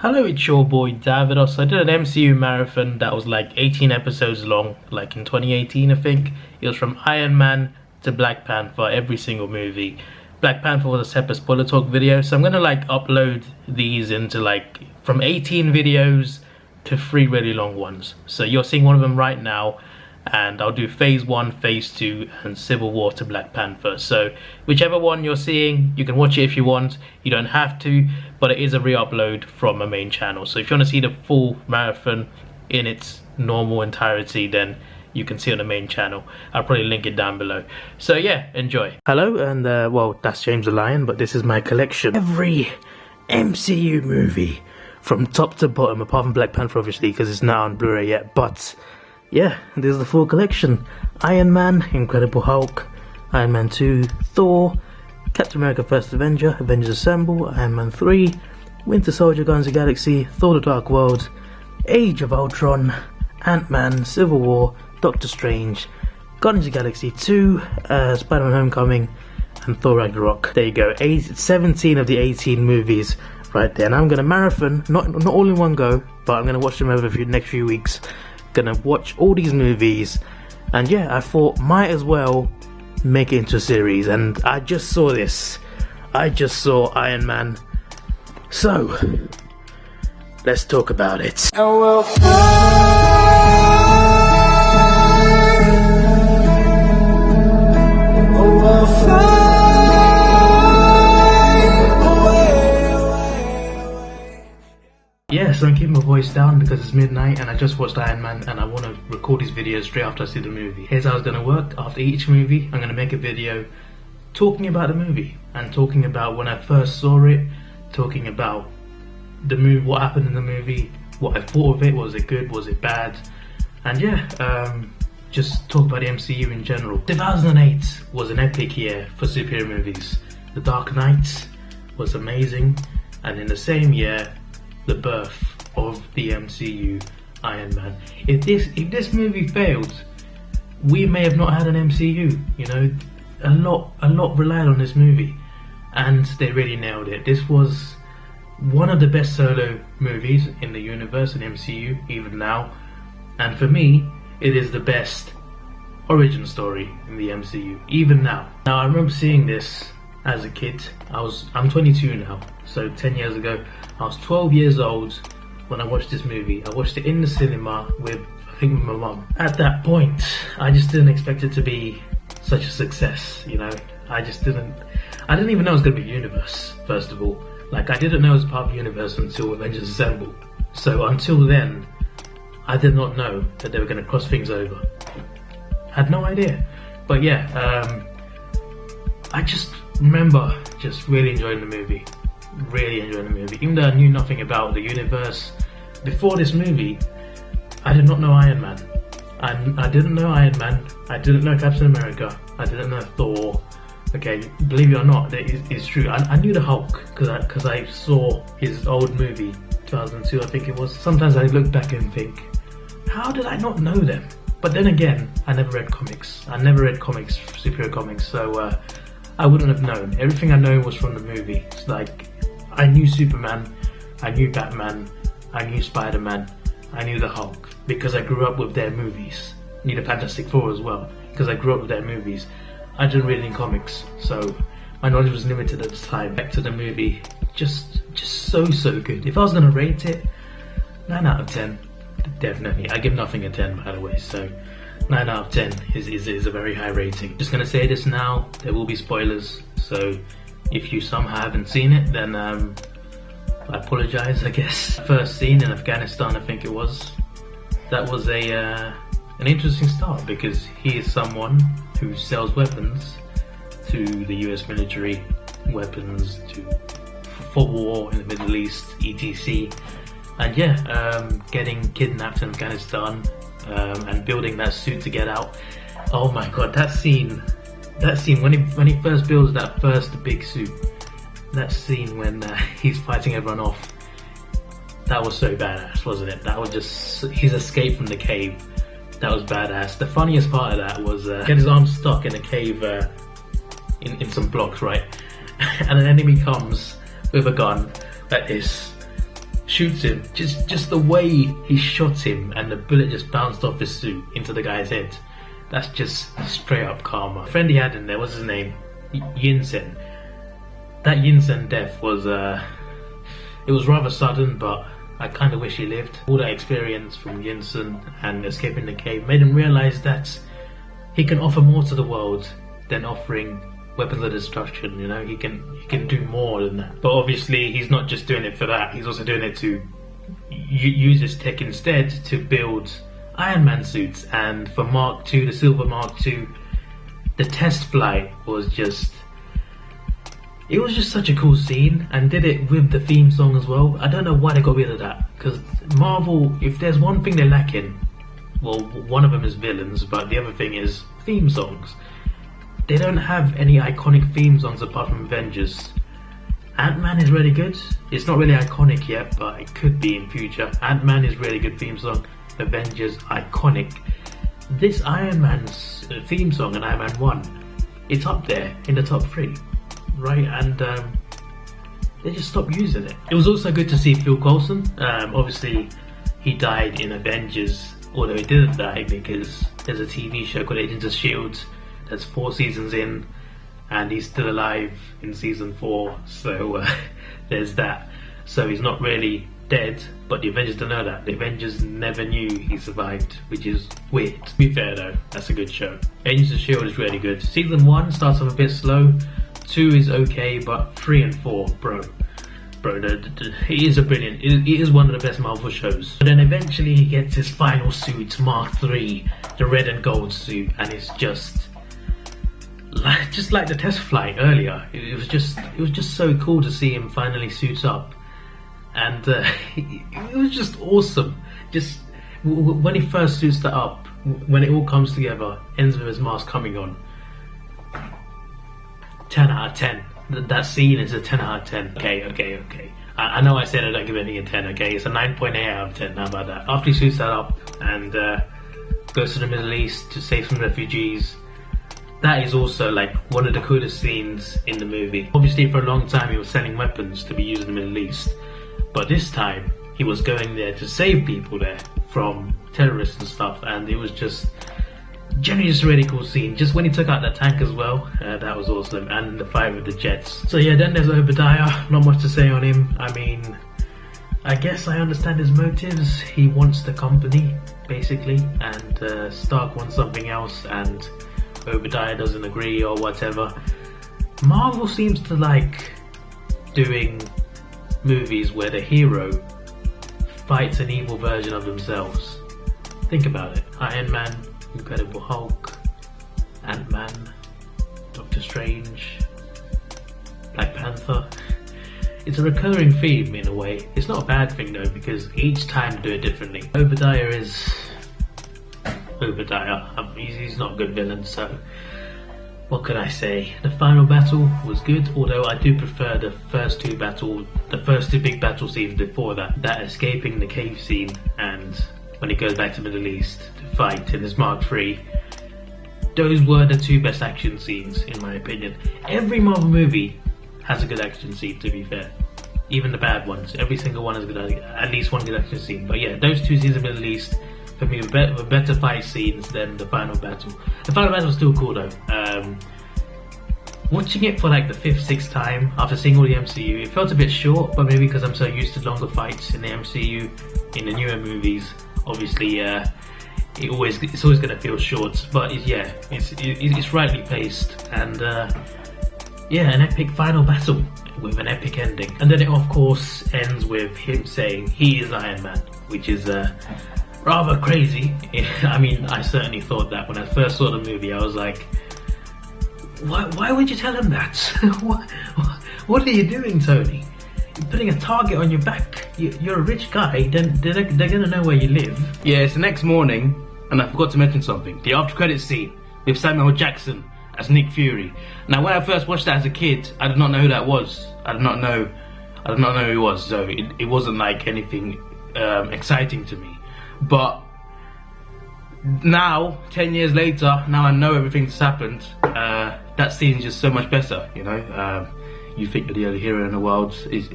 Hello, it's your boy Davidoff. So I did an MCU marathon that was like 18 episodes long, like in 2018 I think. It was from Iron Man to Black Panther, every single movie. Black Panther was a separate spoiler talk video, so I'm gonna like upload these into like from 18 videos to 3 really long ones. So you're seeing one of them right now, and I'll do phase 1, phase 2 and Civil War to Black Panther. So whichever one you're seeing, you can watch it if you want. You don't have to, but it is a re-upload from a main channel. So if you want to see the full marathon in its normal entirety, then you can see on the main channel. I'll probably link it down below. So yeah, enjoy. Hello, and well, that's James the Lion, but this is my collection. Every MCU movie from top to bottom, apart from Black Panther obviously, because it's not on Blu-ray yet, but yeah, this is the full collection. Iron Man, Incredible Hulk, Iron Man 2, Thor, Captain America First Avenger, Avengers Assemble, Iron Man 3, Winter Soldier, Guardians of the Galaxy, Thor the Dark World, Age of Ultron, Ant-Man, Civil War, Doctor Strange, Guardians of the Galaxy 2, Spider-Man Homecoming, and Thor Ragnarok. There you go, 17 of the 18 movies right there. And I'm going to marathon, not all in one go, but I'm going to watch them over the next few weeks. Gonna watch all these movies, and yeah, I thought might as well make it into a series. And I just saw this, I just saw Iron Man, so let's talk about it. And we'll Yes, I'm keeping my voice down because it's midnight and I just watched Iron Man and I want to record these videos straight after I see the movie. Here's how it's going to work. After each movie, I'm going to make a video talking about the movie and talking about when I first saw it, talking about the movie, what happened in the movie, what I thought of it, was it good, was it bad, and yeah, just talk about the MCU in general. 2008 was an epic year for superhero movies. The Dark Knight was amazing, and in the same year, the birth of the MCU Iron Man. If this movie failed, we may have not had an MCU. You know, a lot relied on this movie, and they really nailed it. This was one of the best solo movies in the universe in MCU, even now, and for me, it is the best origin story in the MCU, even now. Now, I remember seeing this as a kid. I'm 22 now, so 10 years ago. I was 12 years old when I watched this movie. I watched it in the cinema with, I think, with my mum. At that point, I just didn't expect it to be such a success, you know. I didn't even know it was going to be Universe, first of all. Like, I didn't know it was part of the Universe until Avengers Assemble. So until then, I did not know that they were going to cross things over. Had no idea. But yeah, I just remember just really enjoying the movie. Really enjoying the movie. Even though I knew nothing about the universe, before this movie, I did not know Iron Man. I didn't know Iron Man. I didn't know Captain America. I didn't know Thor. Okay, believe it or not, it's true. I knew the Hulk because I saw his old movie, 2002 I think it was. Sometimes I look back and think, how did I not know them? But then again, I never read comics. I never read comics, superhero comics, so I wouldn't have known. Everything I know was from the movie. It's like, I knew Superman, I knew Batman, I knew Spider-Man, I knew the Hulk, because I grew up with their movies. I knew the Fantastic Four as well, because I grew up with their movies. I didn't read any comics, so my knowledge was limited at the time. Back to the movie, just so good. If I was gonna rate it, 9 out of 10, definitely. I give nothing a 10, by the way, so 9 out of 10 is a very high rating. Just gonna say this now, there will be spoilers, so if you somehow haven't seen it, then I apologise, I guess. First scene in Afghanistan, I think it was. That was an interesting start, because he is someone who sells weapons to the US military, weapons for war in the Middle East, etc. And yeah, getting kidnapped in Afghanistan and building that suit to get out. Oh my god, that scene when he first builds that first big suit, that scene when he's fighting everyone off, that was so badass, wasn't it? That was just his escape from the cave. That was badass. The funniest part of that was get his arm stuck in a cave in some blocks, right? And an enemy comes with a gun that is shoots him, just the way he shot him, and the bullet just bounced off his suit into the guy's head. That's just straight up karma. The friend he had in there, what's his name? Yinsen. That Yinsen death was it was rather sudden, but I kind of wish he lived. All that experience from Yinsen and escaping the cave made him realize that he can offer more to the world than offering weapons of destruction. You know, he can do more than that. But obviously, he's not just doing it for that. He's also doing it to use his tech instead to build Iron Man suits. And for Mark II, the Silver Mark II, the test flight was just... It was just such a cool scene, and did it with the theme song as well. I don't know why they got rid of that, because Marvel, if there's one thing they're lacking, well, one of them is villains, but the other thing is theme songs. They don't have any iconic theme songs apart from Avengers. Ant-Man is really good. It's not really iconic yet, but it could be in future. Ant-Man is really good theme song. Avengers, iconic. This Iron Man's theme song and Iron Man 1, it's up there in the top 3. Right, and they just stopped using it. It was also good to see Phil Coulson. Obviously, he died in Avengers, although he didn't die because there's a TV show called Agents of S.H.I.E.L.D. that's 4 seasons in, and he's still alive in season 4. So there's that. So he's not really dead, but the Avengers don't know that. The Avengers never knew he survived, which is weird. To be fair though, that's a good show. Agents of S.H.I.E.L.D. is really good. Season 1 starts off a bit slow. 2 is okay, but 3 and 4, bro, he is a brilliant. It is one of the best Marvel shows. But then eventually he gets his final suit, Mark III, the red and gold suit, and it's just like the test flight earlier. It was just so cool to see him finally suit up, and it was just awesome. Just when he first suits that up, when it all comes together, ends with his mask coming on. 10 out of 10. That scene is a 10 out of 10. Okay. I know I said I don't give anything a 10, okay? It's a 9.8 out of 10, how about that? After he suits that up and goes to the Middle East to save some refugees, that is also like one of the coolest scenes in the movie. Obviously for a long time he was selling weapons to be used in the Middle East, but this time he was going there to save people there from terrorists and stuff, and it was just... generally just a really cool scene. Just when he took out that tank as well, that was awesome, and the fight with the jets. So yeah, then there's Obadiah. Not much to say on him. I mean, I guess I understand his motives. He wants the company, basically, and Stark wants something else, and Obadiah doesn't agree or whatever. Marvel seems to like doing movies where the hero fights an evil version of themselves. Think about it. Iron Man, Incredible Hulk, Ant-Man, Doctor Strange, Black Panther. It's a recurring theme in a way. It's not a bad thing though, because each time they do it differently. Obadiah is Obadiah. He's not a good villain, so what could I say? The final battle was good, although I do prefer the first two big battle scenes before that. That escaping the cave scene, and when he goes back to the Middle East to fight in his Mark III. Those were the 2 best action scenes, in my opinion. Every Marvel movie has a good action scene, to be fair. Even the bad ones. Every single one has at least one good action scene. But yeah, those 2 scenes in the Middle East, for me, were better fight scenes than the final battle. The final battle was still cool though. Watching it for like the 5th, 6th time, after seeing all the MCU, it felt a bit short, but maybe because I'm so used to longer fights in the MCU, in the newer movies. Obviously, it's always going to feel short, but it's rightly paced, and yeah, an epic final battle with an epic ending. And then it of course ends with him saying he is Iron Man, which is rather crazy. I mean, I certainly thought that when I first saw the movie. I was like, why would you tell him that? What are you doing, Tony? Putting a target on your back. You're a rich guy, then they're gonna know where you live. Yeah, it's the next morning, and I forgot to mention something. The after credits scene with Samuel Jackson as Nick Fury. Now, when I first watched that as a kid, I did not know who that was. I did not know who he was, so it wasn't like anything exciting to me. But now, 10 years later, now I know everything that's happened. That scene is just so much better, you know. You think you're the only hero in the world is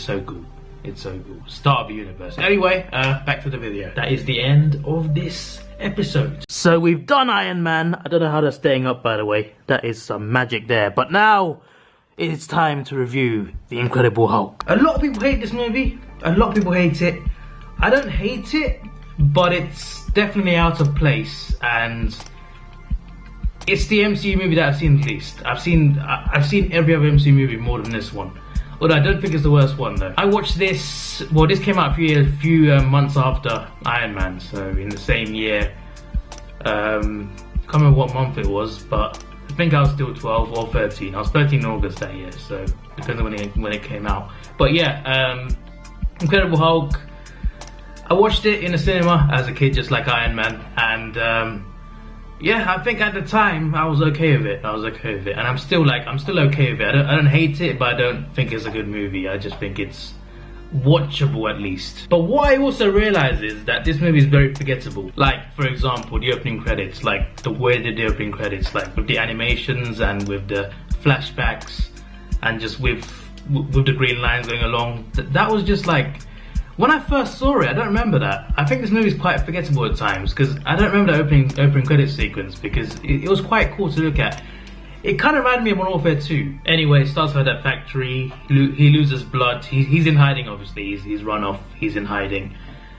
so cool. It's so cool. Start of the universe. Anyway, back to the video. That is the end of this episode. So we've done Iron Man. I don't know how that's staying up, by the way. That is some magic there. But now it's time to review The Incredible Hulk. A lot of people hate this movie. A lot of people hate it. I don't hate it, but it's definitely out of place, and it's the MCU movie that I've seen the least. I've seen every other MCU movie more than this one. Although I don't think it's the worst one though. I watched this, well, this came out a few months after Iron Man, so in the same year. Can't remember what month it was, but I think I was still 12 or 13. I was 13 in August that year, so depends on when it came out. But yeah, Incredible Hulk. I watched it in the cinema as a kid, just like Iron Man, and yeah, I think at the time I was okay with it. And I'm still okay with it. I don't hate it, but I don't think it's a good movie. I just think it's watchable at least. But what I also realize is that this movie is very forgettable. Like, for example, the opening credits, like the way they did the opening credits, like with the animations and with the flashbacks, and just with the green lines going along. That was just like, when I first saw it, I don't remember that. I think this movie is quite forgettable at times, because I don't remember the opening credit sequence, because it was quite cool to look at. It kind of reminded me of Modern Warfare 2. Anyway, it starts with that factory. He loses blood. He's in hiding, obviously. He's run off. He's in hiding.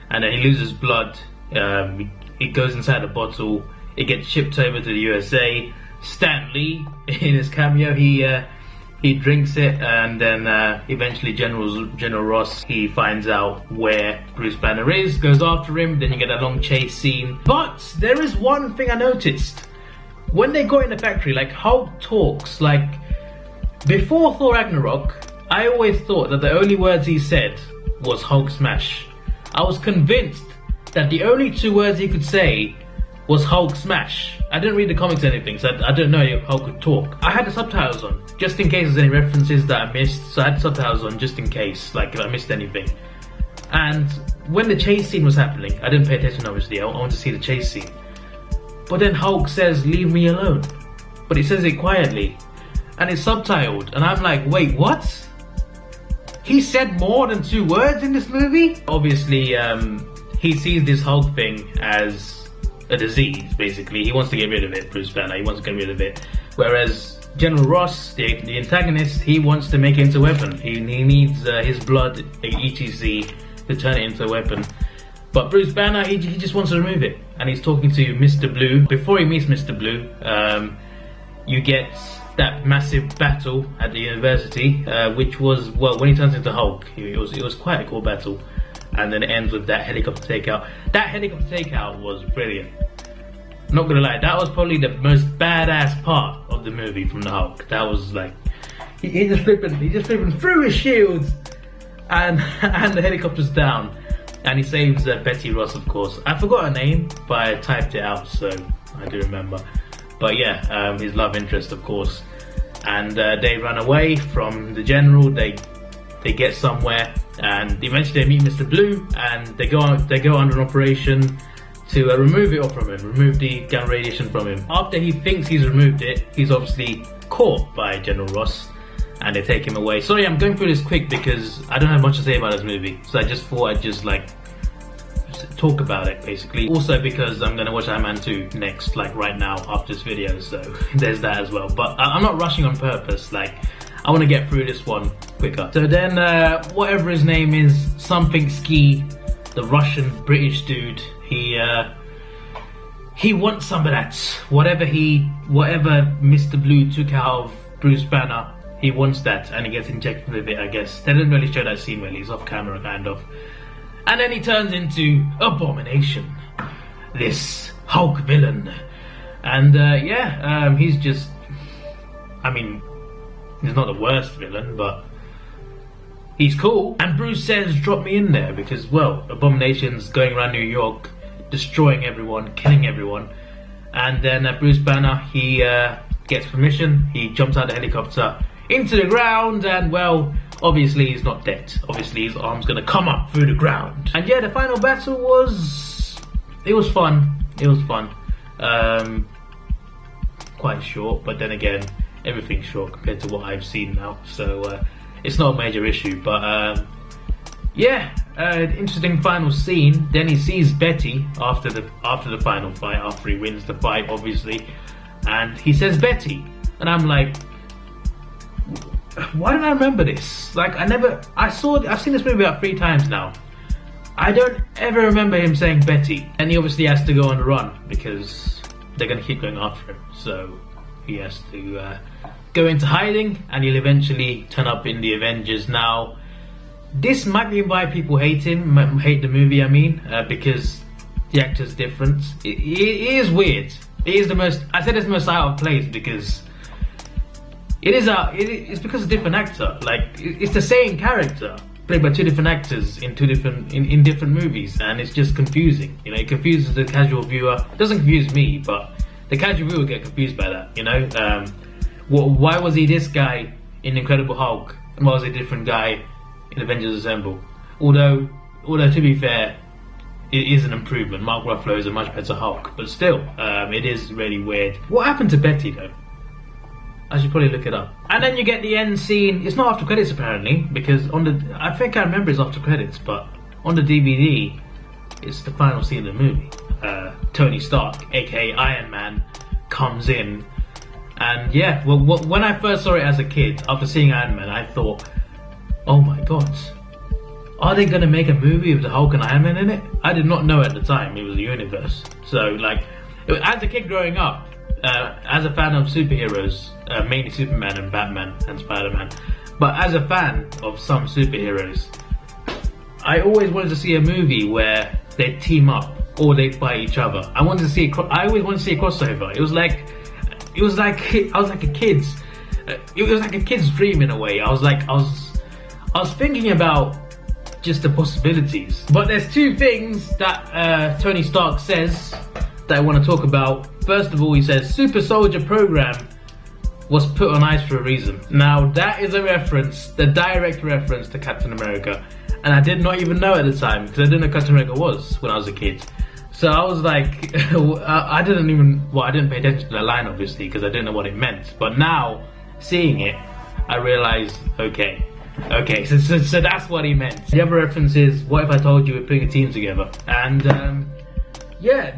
And then he loses blood. It goes inside a bottle. It gets shipped over to the USA. Stan Lee, in his cameo, he drinks it, and then eventually General Ross, he finds out where Bruce Banner is, goes after him, then you get a long chase scene. But there is one thing I noticed. When they got in the factory, like, Hulk talks, like, before Thor Ragnarok, I always thought that the only words he said was Hulk smash. I was convinced that the only two words he could say was Hulk smash. I didn't read the comics or anything, so I don't know if Hulk could talk. I had the subtitles on, just in case there's any references that I missed, so I had the subtitles on just in case, like, if I missed anything. And when the chase scene was happening, I didn't pay attention, obviously. I wanted to see the chase scene. But then Hulk says, "Leave me alone." But he says it quietly. And it's subtitled. And I'm like, wait, what? He said more than two words in this movie? Obviously, he sees this Hulk thing as a disease, basically. He wants to get rid of it, Bruce Banner. He wants to get rid of it. Whereas General Ross, the antagonist, he wants to make it into a weapon. He needs his blood, etc., to turn it into a weapon. But Bruce Banner, he just wants to remove it. And he's talking to Mr. Blue. Before he meets Mr. Blue, you get that massive battle at the university, which was, well, when he turns into Hulk, it was quite a cool battle. And then it ends with that helicopter takeout. That helicopter takeout was brilliant. Not gonna lie, that was probably the most badass part of the movie from the Hulk. That was like, he's just flipping through his shields, and the helicopter's down. And he saves Betty Ross, of course. I forgot her name, but I typed it out, so I do remember. But yeah, his love interest, of course. And they run away from the general. They get somewhere, and eventually they meet Mr. Blue, and they go under an operation to remove it from him, remove the gamma radiation from him. After he thinks he's removed it, he's obviously caught by General Ross, and they take him away. Sorry, I'm going through this quick because I don't have much to say about this movie, so I just thought I'd just talk about it, basically. Also because I'm gonna watch Iron Man 2 next, like right now after this video, so there's that as well. But I'm not rushing on purpose, like I want to get through this one quicker. So then whatever his name is, something Ski, the Russian British dude, he wants some of that. Whatever Mr. Blue took out of Bruce Banner, he wants that, and he gets injected with it, I guess. They didn't really show that scene really, it's off camera kind of. And then he turns into Abomination, this Hulk villain. And he's just, I mean, he's not the worst villain, but he's cool. And Bruce says, drop me in there, because, well, Abomination's going around New York, destroying everyone, killing everyone. And then Bruce Banner, he gets permission, he jumps out the helicopter into the ground, and, well, obviously he's not dead. Obviously his arm's gonna come up through the ground. And yeah, the final battle was fun. It was fun. Quite short, but then again, everything's short compared to what I've seen now. So it's not a major issue, but Yeah, interesting final scene. Then he sees Betty after the final fight, after he wins the fight, obviously, and he says Betty, and I'm like, why don't I remember this? Like, I've seen this movie about 3 times now. I don't ever remember him saying Betty, and he obviously has to go on the run because they're gonna keep going after him. So he has to go into hiding, and he'll eventually turn up in the Avengers. Now, this might be why people hate him, hate the movie, because the actor's different. It is weird. It is the most, I said it's the most out of place because it's because of a different actor. Like, it's the same character played by 2 different actors in different movies, and it's just confusing. You know, it confuses the casual viewer. It doesn't confuse me, but the casual viewer get confused by that. You know, why was he this guy in Incredible Hulk, and why was he a different guy in Avengers Assemble? Although to be fair, it is an improvement. Mark Ruffalo is a much better Hulk, but still, it is really weird. What happened to Betty though? I should probably look it up. And then you get the end scene. It's not after credits apparently, because I think I remember it's after credits, but on the DVD, it's the final scene of the movie. Tony Stark, aka Iron Man, comes in, and yeah, well, when I first saw it as a kid, after seeing Iron Man, I thought, oh my god, are they gonna make a movie with the Hulk and Iron Man in it? I did not know at the time it was a universe. So, like, as a kid growing up, as a fan of superheroes, mainly Superman and Batman and Spider-Man, but as a fan of some superheroes, I always wanted to see a movie where they team up or they fight each other. I always wanted to see a crossover. It was like I was like a kid's. It was like a kid's dream in a way. I was thinking about just the possibilities. But there's 2 things that Tony Stark says that I want to talk about. First of all, he says Super Soldier Program was put on ice for a reason. Now that is a reference, the direct reference to Captain America, and I did not even know at the time because I didn't know Captain America was when I was a kid. So I was like, I didn't pay attention to the line obviously because I didn't know what it meant. But now seeing it, I realized, okay, so that's what he meant. The other reference is, what if I told you we're putting a team together? And yeah,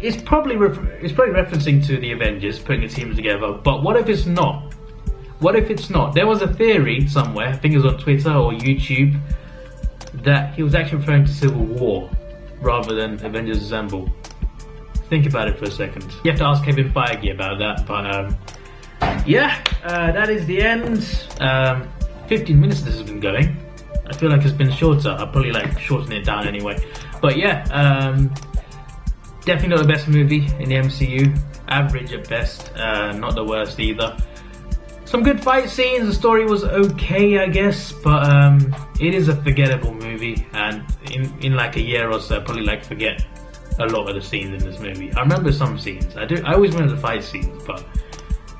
it's probably referencing to the Avengers putting a team together. But what if it's not? What if it's not? There was a theory somewhere, I think it was on Twitter or YouTube, that he was actually referring to Civil War rather than Avengers Assemble. Think about it for a second. You have to ask Kevin Feige about that. But yeah, that is the end. 15 minutes this has been going. I feel like it's been shorter. I'll probably like shorten it down anyway. But yeah, definitely not the best movie in the MCU. Average at best, not the worst either. Some good fight scenes, the story was okay I guess, but it is a forgettable movie, and in like a year or so I'll probably like forget a lot of the scenes in this movie. I remember some scenes, I always remember the fight scenes, but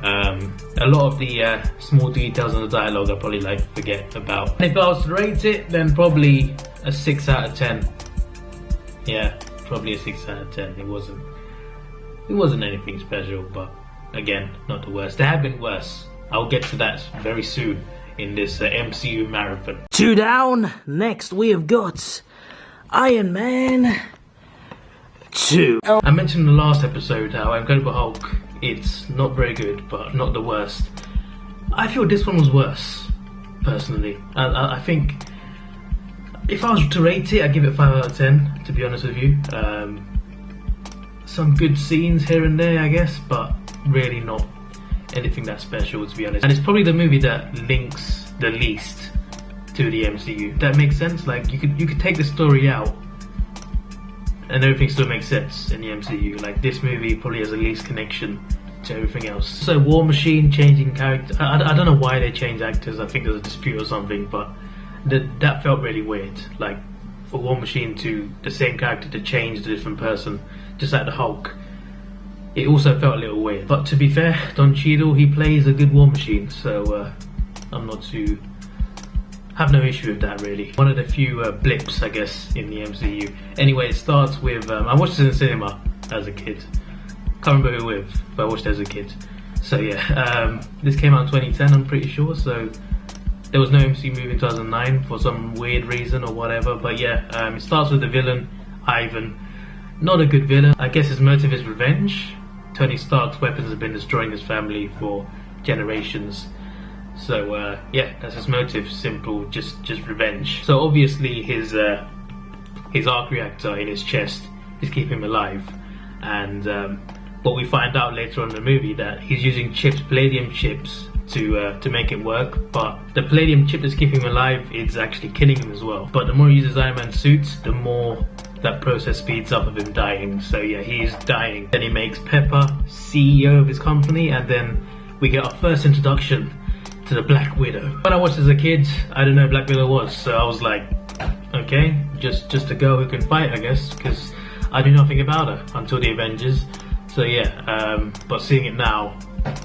a lot of the small details in the dialogue I probably like forget about. And if I was to rate it, then probably a 6 out of 10. Yeah, probably a 6 out of 10. It wasn't anything special, but again, not the worst. There have been worse. I'll get to that very soon in this MCU Marathon. 2 down. Next we have got Iron Man 2. I mentioned in the last episode how Incredible Hulk, it's not very good, but not the worst. I feel this one was worse, personally. I think if I was to rate it, I'd give it 5 out of 10, to be honest with you. Some good scenes here and there, I guess, but really not anything that special, to be honest. And it's probably the movie that links the least to the MCU. That makes sense? Like, you could take the story out and everything still makes sense in the MCU. Like, this movie probably has the least connection to everything else. So War Machine changing character, I don't know why they changed actors. I think there's a dispute or something, but that felt really weird. Like, for War Machine to the same character to change to a different person, just like the Hulk, it also felt a little weird. But to be fair, Don Cheadle, he plays a good War Machine, so I'm not too... have no issue with that really. One of the few blips, I guess, in the MCU. Anyway, it starts with... I watched it in the cinema as a kid. Can't remember who with, but I watched it as a kid. So yeah, this came out in 2010, I'm pretty sure, so There was no MCU movie in 2009 for some weird reason or whatever, but yeah, it starts with the villain, Ivan. Not a good villain. I guess his motive is revenge. Tony Stark's weapons have been destroying his family for generations. So yeah, that's his motive. Simple, just revenge. So obviously his arc reactor in his chest is keeping him alive, and what we find out later on in the movie, that he's using chips, palladium chips, to make it work, but the palladium chip that's keeping him alive is actually killing him as well. But the more he uses Iron Man's suits, the more that process speeds up of him dying. So yeah, he's dying. Then he makes Pepper CEO of his company, and then we get our first introduction to the Black Widow. When I watched as a kid, I didn't know who Black Widow was, so I was like, okay, just a girl who can fight, I guess, because I knew nothing about her until the Avengers. So yeah, but seeing it now,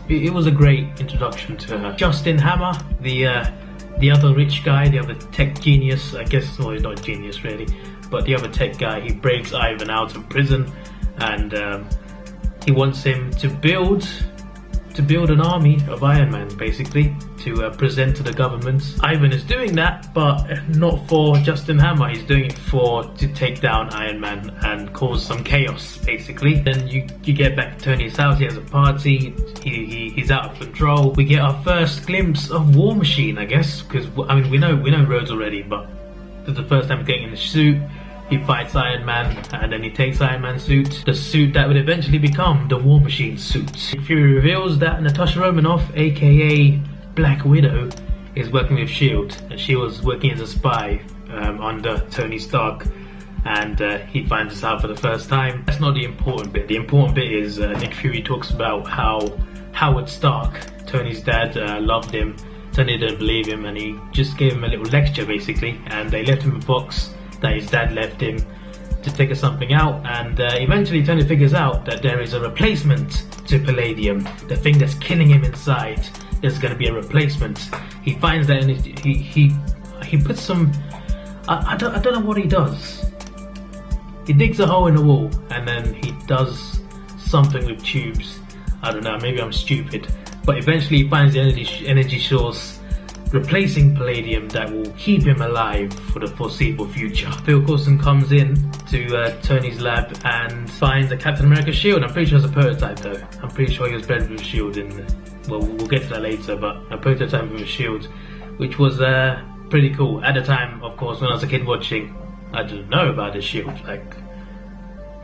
it was a great introduction to her. Justin Hammer, the other rich guy, the other tech genius, I guess. Well, he's not a genius really, but the other tech guy, he breaks Ivan out of prison, and he wants him to build an army of Iron Man, basically, to present to the government. Ivan is doing that, but not for Justin Hammer. He's doing it to take down Iron Man and cause some chaos, basically. Then you get back to Tony's house. He has a party. He's out of control. We get our first glimpse of War Machine, I guess, because I mean we know Rhodes already, but this is the first time getting in the suit. He fights Iron Man, and then he takes Iron Man's suit, the suit that would eventually become the War Machine suit. Fury reveals that Natasha Romanoff, aka Black Widow, is working with S.H.I.E.L.D. and she was working as a spy under Tony Stark, and he finds this out for the first time. That's not the important bit. The important bit is Nick Fury talks about how Howard Stark, Tony's dad, loved him. Tony didn't believe him, and he just gave him a little lecture, basically, and they left him a box that his dad left him to figure something out, and eventually Tony figures out that there is a replacement to palladium, the thing that's killing him inside. There's going to be a replacement. He finds that, and he puts some. I don't know what he does. He digs a hole in the wall, and then he does something with tubes. I don't know. Maybe I'm stupid, but eventually he finds the energy source replacing palladium that will keep him alive for the foreseeable future. Phil Coulson comes in to Tony's lab and finds a Captain America shield. I'm pretty sure it's a prototype though. I'm pretty sure he was bred with a shield well, we'll get to that later, but a prototype of a shield, which was pretty cool. At the time, of course, when I was a kid watching, I didn't know about this shield. Like,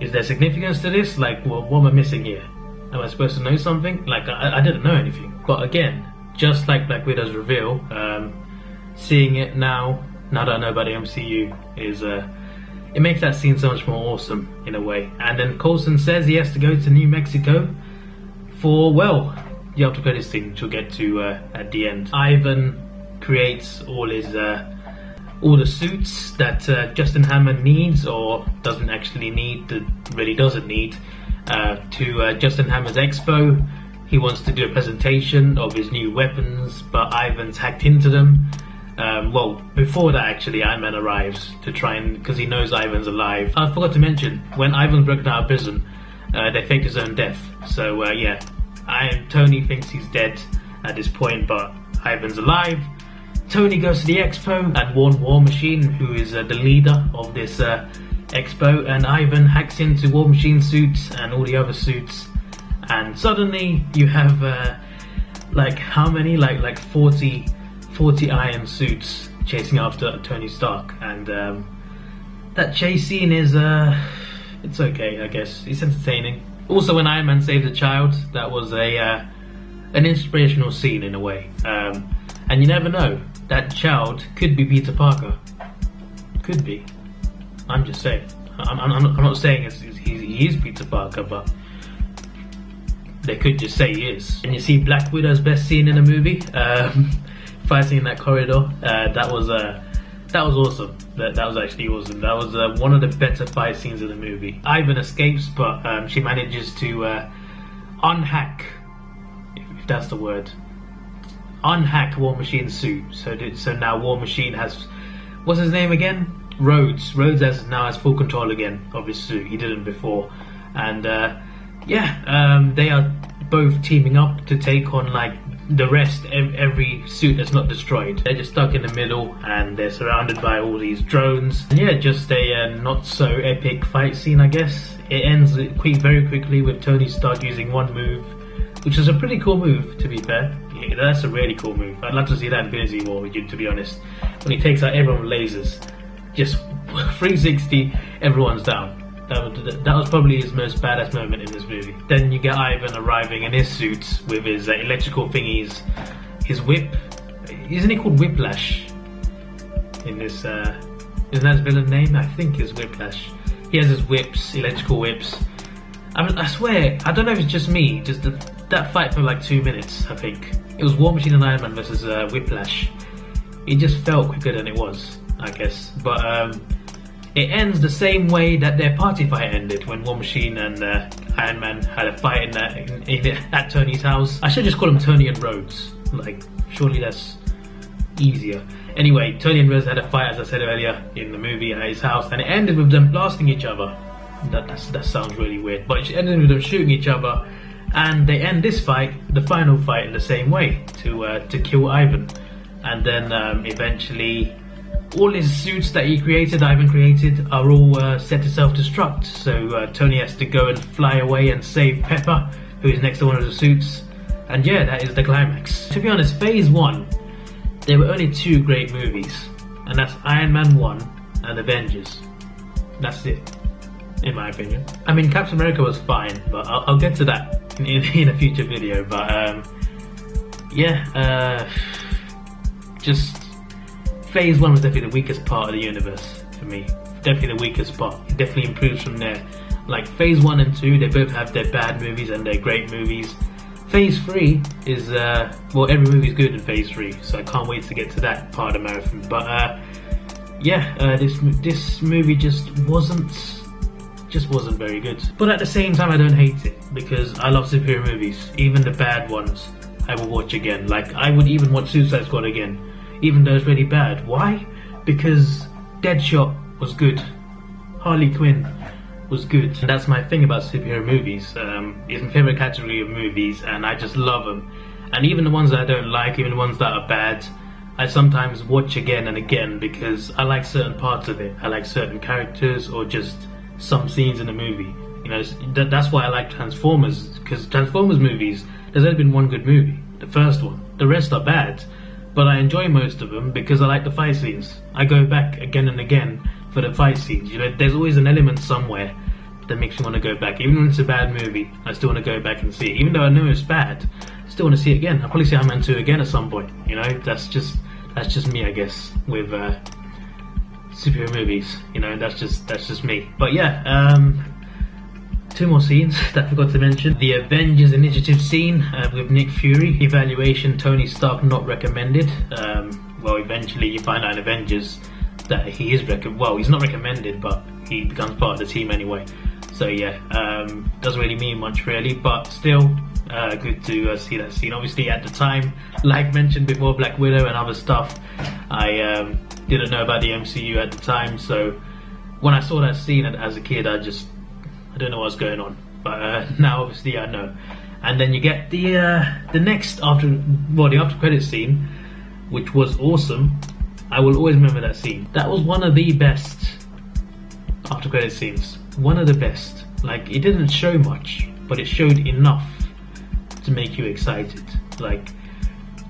is there significance to this? Like, what am I missing here? Am I supposed to know something? Like, I didn't know anything. But again, just like Black Widow's reveal, seeing it now that I know about the MCU, it makes that scene so much more awesome in a way. And then Coulson says he has to go to New Mexico for, well, the after credits scene, which we'll get to at the end. Ivan creates all the suits that Justin Hammer needs, or doesn't actually need, really doesn't need, to Justin Hammer's expo. He wants to do a presentation of his new weapons, but Ivan's hacked into them. Well, before that actually, Iron Man arrives to try and, because he knows Ivan's alive. I forgot to mention, when Ivan's broken out of prison, they faked his own death. So yeah, Tony thinks he's dead at this point, but Ivan's alive. Tony goes to the expo and warns War Machine, who is the leader of this expo, and Ivan hacks into War Machine's suits and all the other suits. And suddenly you have like how many? Like 40 iron suits chasing after Tony Stark, and that chase scene is it's okay, I guess. It's entertaining. Also, when Iron Man saved a child, that was an inspirational scene in a way. And you never know, that child could be Peter Parker. Could be. I'm just saying. I'm not saying he is Peter Parker, but they could just say he is. And you see Black Widow's best scene in the movie, fighting in that corridor. That was awesome. That was actually awesome. That was one of the better fight scenes in the movie. Ivan escapes, but she manages to unhack, if that's the word, unhack War Machine's suit. So now War Machine has, what's his name again? Rhodes. Rhodes now has full control again of his suit. He didn't before, and yeah, they are both teaming up to take on like the rest, every suit that's not destroyed. They're just stuck in the middle and they're surrounded by all these drones. And yeah, just a not so epic fight scene, I guess. It ends very quickly with Tony Stark using one move, which is a pretty cool move, to be fair. Yeah, that's a really cool move. I'd love to see that in Infinity War, to be honest. When he takes out everyone with lasers, just 360, everyone's down. That was probably his most badass moment in this movie. Then you get Ivan arriving in his suit with his electrical thingies, his whip. Isn't he called Whiplash? In this, isn't that his villain name? I think it's Whiplash. He has his whips, electrical whips. I mean, I swear, I don't know if it's just me, just that fight for like 2 minutes, I think. It was War Machine and Iron Man versus Whiplash. It just felt quicker than it was, I guess. But it ends the same way that their party fight ended, when War Machine and Iron Man had a fight at Tony's house. I should just call them Tony and Rhodes. Like, surely that's easier. Anyway, Tony and Rhodes had a fight, as I said earlier, in the movie at his house, and it ended with them blasting each other. That sounds really weird, but it ended with them shooting each other, and they end this fight, the final fight, in the same way, to kill Ivan. And then eventually, all his suits that Ivan created, are all set to self-destruct. So Tony has to go and fly away and save Pepper, who is next to one of the suits. And yeah, that is the climax. To be honest, Phase 1, there were only 2 great movies, and that's Iron Man 1 and Avengers. That's it, in my opinion. I mean, Captain America was fine, but I'll get to that in a future video. But yeah, just Phase 1 was definitely the weakest part of the universe for me. Definitely the weakest part. It definitely improves from there. Like Phase 1 and 2, they both have their bad movies and their great movies. Phase 3 is, well, every movie is good in Phase 3, so I can't wait to get to that part of the marathon. But yeah, this movie just wasn't very good. But at the same time, I don't hate it, because I love superhero movies. Even the bad ones, I will watch again. Like, I would even watch Suicide Squad again, even though it's really bad. Why? Because Deadshot was good. Harley Quinn was good. And that's my thing about superhero movies. It's my favourite category of movies, and I just love them. And even the ones that I don't like, even the ones that are bad, I sometimes watch again and again, because I like certain parts of it. I like certain characters, or just some scenes in the movie. You know, that's why I like Transformers, because Transformers movies, there's only been one good movie, the first one. The rest are bad, but I enjoy most of them because I like the fight scenes. I go back again and again for the fight scenes. You know, there's always an element somewhere that makes me want to go back. Even when it's a bad movie, I still want to go back and see it. Even though I know it's bad, I still want to see it again. I'll probably see Iron Man 2 again at some point. You know, that's just me, I guess, with superhero movies. You know, that's just me. But yeah, 2 more scenes that I forgot to mention. The Avengers Initiative scene with Nick Fury. Evaluation: Tony Stark not recommended. Well, eventually you find out in Avengers that he is he's not recommended, but he becomes part of the team anyway. So yeah, doesn't really mean much really, but still good to see that scene. Obviously at the time, like mentioned before, Black Widow and other stuff, I didn't know about the MCU at the time, so when I saw that scene as a kid, I don't know what's going on, but now obviously I know. And then you get the next the after credits scene, which was awesome. I will always remember that scene. That was one of the best after credits scenes. One of the best. Like, it didn't show much, but it showed enough to make you excited. Like,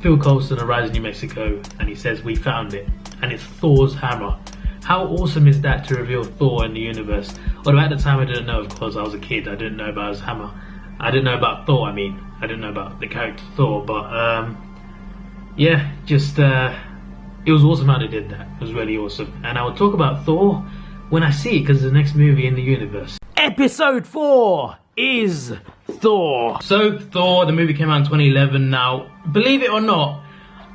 Phil Coulson arrives in New Mexico and he says, "We found it," and it's Thor's hammer. How awesome is that to reveal Thor in the universe? Although at the time I didn't know, of course, I was a kid, I didn't know about his hammer. I didn't know about Thor, I didn't know about the character Thor, but yeah, just it was awesome how they did that. It was really awesome. And I will talk about Thor when I see it, because it's the next movie in the universe. Episode 4 is Thor. So Thor, the movie came out in 2011. Now, believe it or not,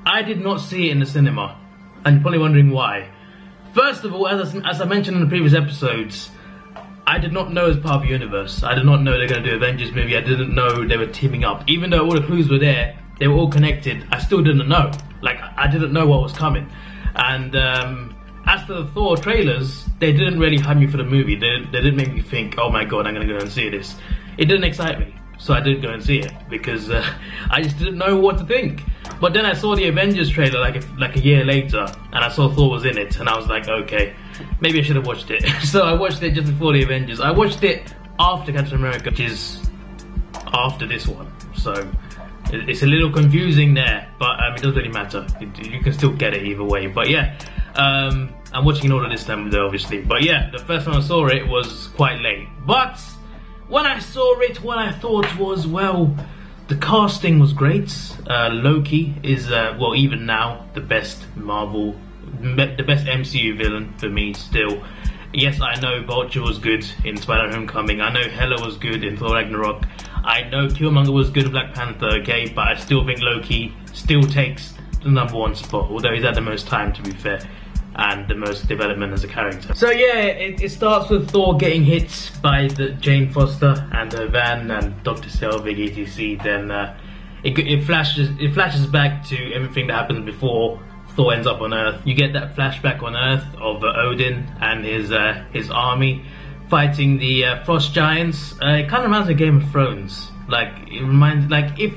I did not see it in the cinema. And you're probably wondering why. First of all, as I mentioned in the previous episodes, I did not know it was part of the universe. I did not know they were going to do an Avengers movie. I didn't know they were teaming up. Even though all the clues were there, they were all connected, I still didn't know. Like, I didn't know what was coming. And as for the Thor trailers, they didn't really hype me for the movie. They didn't make me think, oh my god, I'm going to go and see this. It didn't excite me. so I didn't go and see it because I just didn't know what to think. But then I saw the Avengers trailer like a year later, and I saw Thor was in it, and I was like, okay, maybe I should have watched it. So I watched it just before the Avengers. I watched it after Captain America, which is after this one. So it's a little confusing there, but it doesn't really matter. You can still get it either way. But yeah, I'm watching in order this time though, obviously. But yeah, the first time I saw it was quite late. But when I saw it, what I thought was, well, the casting was great. Loki is, well, even now, the best MCU villain for me still. Yes, I know Vulture was good in Spider-Man Homecoming. I know Hela was good in Thor Ragnarok. I know Killmonger was good in Black Panther, okay? But I still think Loki still takes the #1 spot, although he's had the most time, to be fair, and the most development as a character. So yeah, it starts with Thor getting hit by Jane Foster and her van and Dr. Selvig, etc. Then it flashes back to everything that happened before Thor ends up on Earth. You get that flashback on Earth of Odin and his army fighting the frost giants. It kind of reminds me of Game of Thrones. Like, it reminds, like if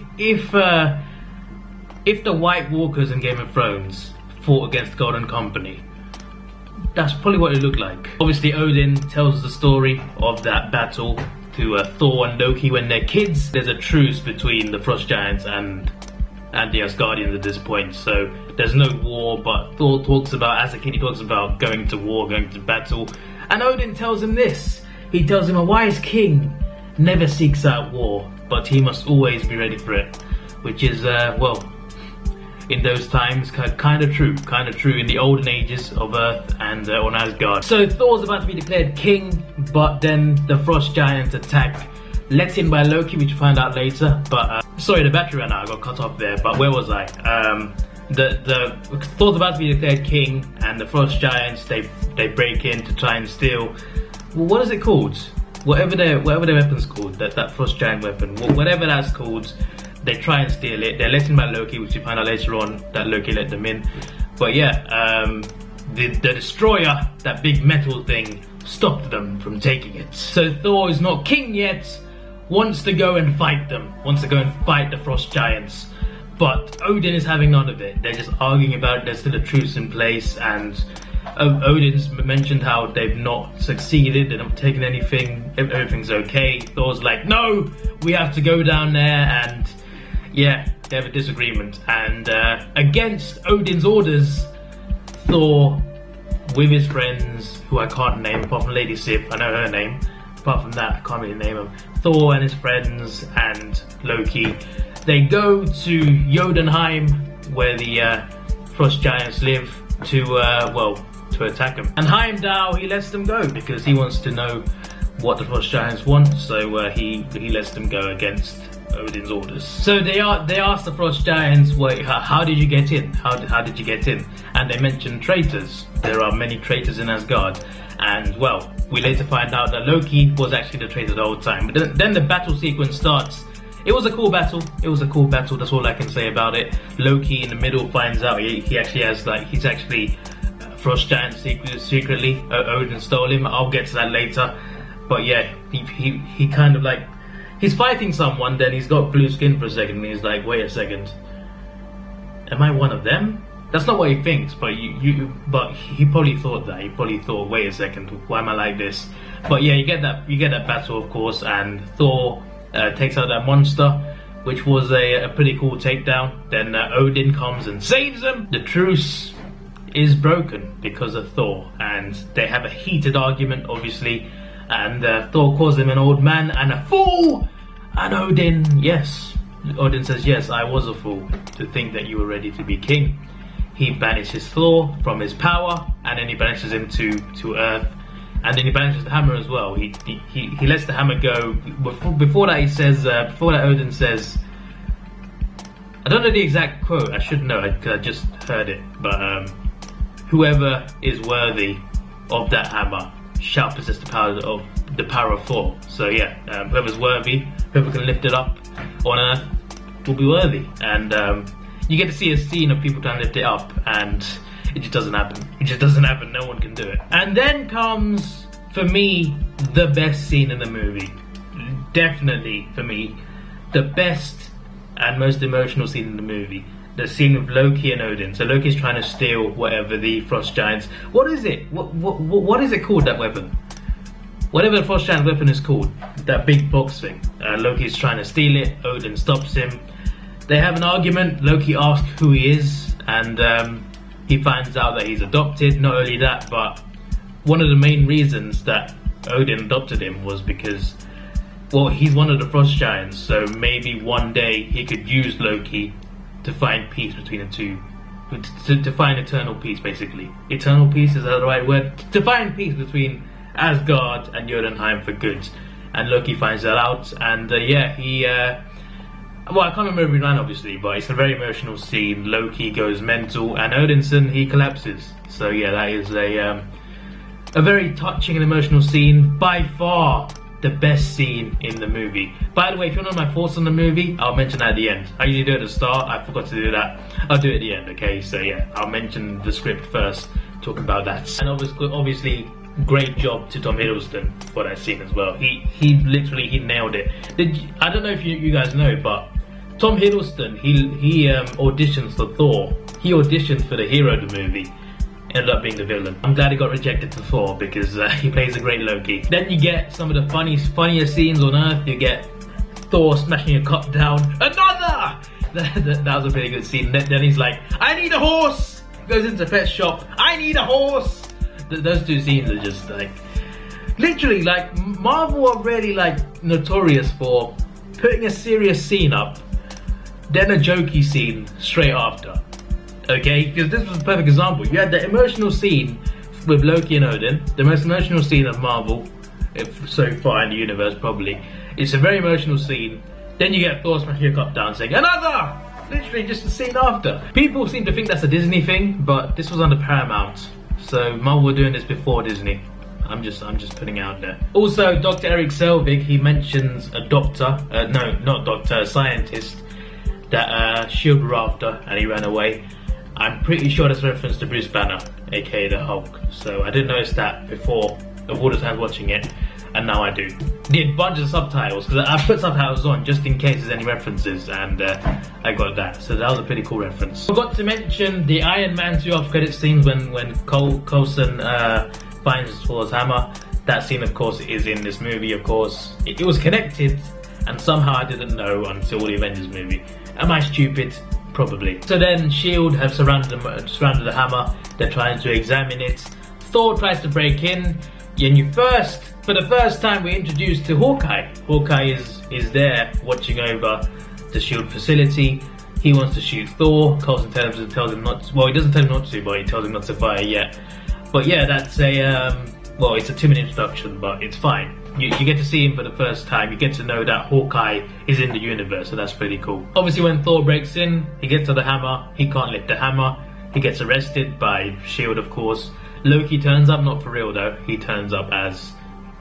the White Walkers in Game of Thrones fought against Golden Company, that's probably what it looked like. Obviously, Odin tells the story of that battle to Thor and Loki when they're kids. There's a truce between the frost giants and the Asgardians at this point, so there's no war, but Thor talks about, as a kid, he talks about going to war, going to battle, and Odin tells him this. He tells him a wise king never seeks out war, but he must always be ready for it, which is, well, in those times, kind of true in the olden ages of Earth and on Asgard. So Thor's about to be declared king, but then the frost giants attack, let in by Loki, which you find out later. But sorry, the battery ran out, I got cut off there, but where was I? The Thor's about to be declared king, and the frost giants, they break in to try and steal, well, what is it called? Whatever their weapon's called, that frost giant weapon, whatever that's called, they try and steal it. They're let in by Loki, which you find out later on that Loki let them in. But yeah, the destroyer, that big metal thing, stopped them from taking it. So Thor is not king yet, wants to go and fight them, wants to go and fight the frost giants. But Odin is having none of it. They're just arguing about it. There's still a truce in place, and Odin's mentioned how they've not succeeded, they're not taking anything, everything's okay. Thor's like, no, we have to go down there, and yeah, they have a disagreement. And against Odin's orders, Thor, with his friends, who I can't name apart from Lady Sif, I know her name, apart from that I can't really name them, Thor and his friends and Loki, they go to Jotunheim, where the frost giants live, to attack them. And Heimdall, he lets them go because he wants to know what the frost giants want, so he lets them go against Odin's orders. So they ask the frost giants, wait, how did you get in? How did you get in? And they mention traitors. There are many traitors in Asgard, and well, we later find out that Loki was actually the traitor the whole time. But then the battle sequence starts. It was a cool battle. That's all I can say about it. Loki in the middle finds out he actually has, like, he's actually frost giant secretly. Odin stole him. I'll get to that later. But yeah, he kind of like, he's fighting someone, then he's got blue skin for a second, and he's like, wait a second, am I one of them? That's not what he thinks, but but he probably thought that. He probably thought, wait a second, why am I like this? But yeah, you get that battle, of course, and Thor takes out that monster, which was a pretty cool takedown. Then Odin comes and saves him. The truce is broken because of Thor, and they have a heated argument, obviously, and Thor calls him an old man and a fool, and Odin says, yes, I was a fool to think that you were ready to be king. He banishes Thor from his power, and then he banishes him to Earth, and then he banishes the hammer as well. He lets the hammer go. Before that, he says, before that, Odin says, I don't know the exact quote, I should know because I just heard it, but whoever is worthy of that hammer shall possess the power of Thor. So yeah, whoever's worthy, whoever can lift it up on Earth will be worthy. And you get to see a scene of people trying to lift it up, and it just doesn't happen. It just doesn't happen. No one can do it. And then comes, for me, the best scene in the movie. Definitely, for me, the best and most emotional scene in the movie. The scene of Loki and Odin. So Loki's trying to steal whatever the Frost Giants. What is it? What is it called, that weapon? Whatever the Frost Giant weapon is called, that big box thing. Loki's trying to steal it. Odin stops him. They have an argument. Loki asks who he is, and he finds out that he's adopted. Not only that, but one of the main reasons that Odin adopted him was because, well, he's one of the Frost Giants, so maybe one day he could use Loki to find peace between the two. To find eternal peace, basically. Eternal peace, is that the right word? To find peace between Asgard and Jotunheim for good. And Loki finds that out, and yeah, he... well, I can't remember every line, obviously, but it's a very emotional scene. Loki goes mental, and Odinson, he collapses. So yeah, that is a very touching and emotional scene. By far the best scene in the movie. By the way, if you want to know my thoughts on the movie, I'll mention that at the end. I usually do it at the start. I forgot to do that. I'll do it at the end, okay? So yeah, I'll mention the script first, talk about that. And obviously great job to Tom Hiddleston for that scene as well. He literally nailed it. I don't know if you guys know, but Tom Hiddleston, he auditions for Thor. He auditioned for the hero of the movie. Ended up being the villain. I'm glad he got rejected to Thor because he plays a great Loki. Then you get some of the funniest scenes on Earth. You get Thor smashing a cup down. Another! That was a pretty good scene. Then he's like, I need a horse! Goes into a pet shop. I need a horse! Those two scenes are just like... Literally, like, Marvel are really like notorious for putting a serious scene up, then a jokey scene straight after. Okay, because this was a perfect example. You had the emotional scene with Loki and Odin, the most emotional scene of Marvel so far in the universe, probably. It's a very emotional scene. Then you get Thor smashing a cup down saying, another! Literally just the scene after. People seem to think that's a Disney thing, but this was under Paramount. So Marvel were doing this before Disney. I'm just putting it out there. Also, Dr. Eric Selvig, he mentions a doctor, no, not doctor, a scientist, that S.H.I.E.L.D. were after, and he ran away. I'm pretty sure that's a reference to Bruce Banner, aka the Hulk. So I didn't notice that before, of all the times watching it, and now I do. Did a bunch of subtitles, because I put subtitles on just in case there's any references, and I got that. So that was a pretty cool reference. Forgot to mention the Iron Man 2 off-credit scenes when Coulson finds Thor's hammer. That scene, of course, is in this movie, of course. It was connected, and somehow I didn't know until the Avengers movie. Am I stupid? Probably. So then S.H.I.E.L.D. have surrounded the hammer. They're trying to examine it. Thor tries to break in, and for the first time, we're introduced to Hawkeye. Hawkeye is there watching over the S.H.I.E.L.D. facility. He wants to shoot Thor. Coulson tells him not to, well, he doesn't tell him not to, but he tells him not to fire yet. But yeah, that's well, it's a 2-minute introduction, but it's fine. You get to see him for the first time. You get to know that Hawkeye is in the universe, so that's pretty cool. Obviously, when Thor breaks in, he gets to the hammer. He can't lift the hammer. He gets arrested by S.H.I.E.L.D., of course. Loki turns up, not for real though. He turns up as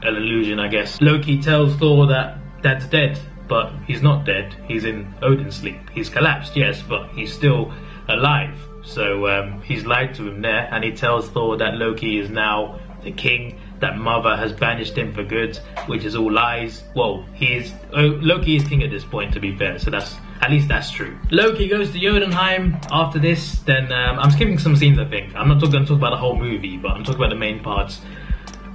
an illusion, I guess. Loki tells Thor that Dad's dead, but he's not dead. He's in Odin's sleep. He's collapsed, yes, but he's still alive. So he's lied to him there, and he tells Thor that Loki is now the king, that Mother has banished him for good, which is all lies. Well, Loki is king at this point, to be fair, so at least that's true. Loki goes to Jotunheim after this. Then I'm skipping some scenes, I think. I'm not going to talk about the whole movie, but I'm talking about the main parts,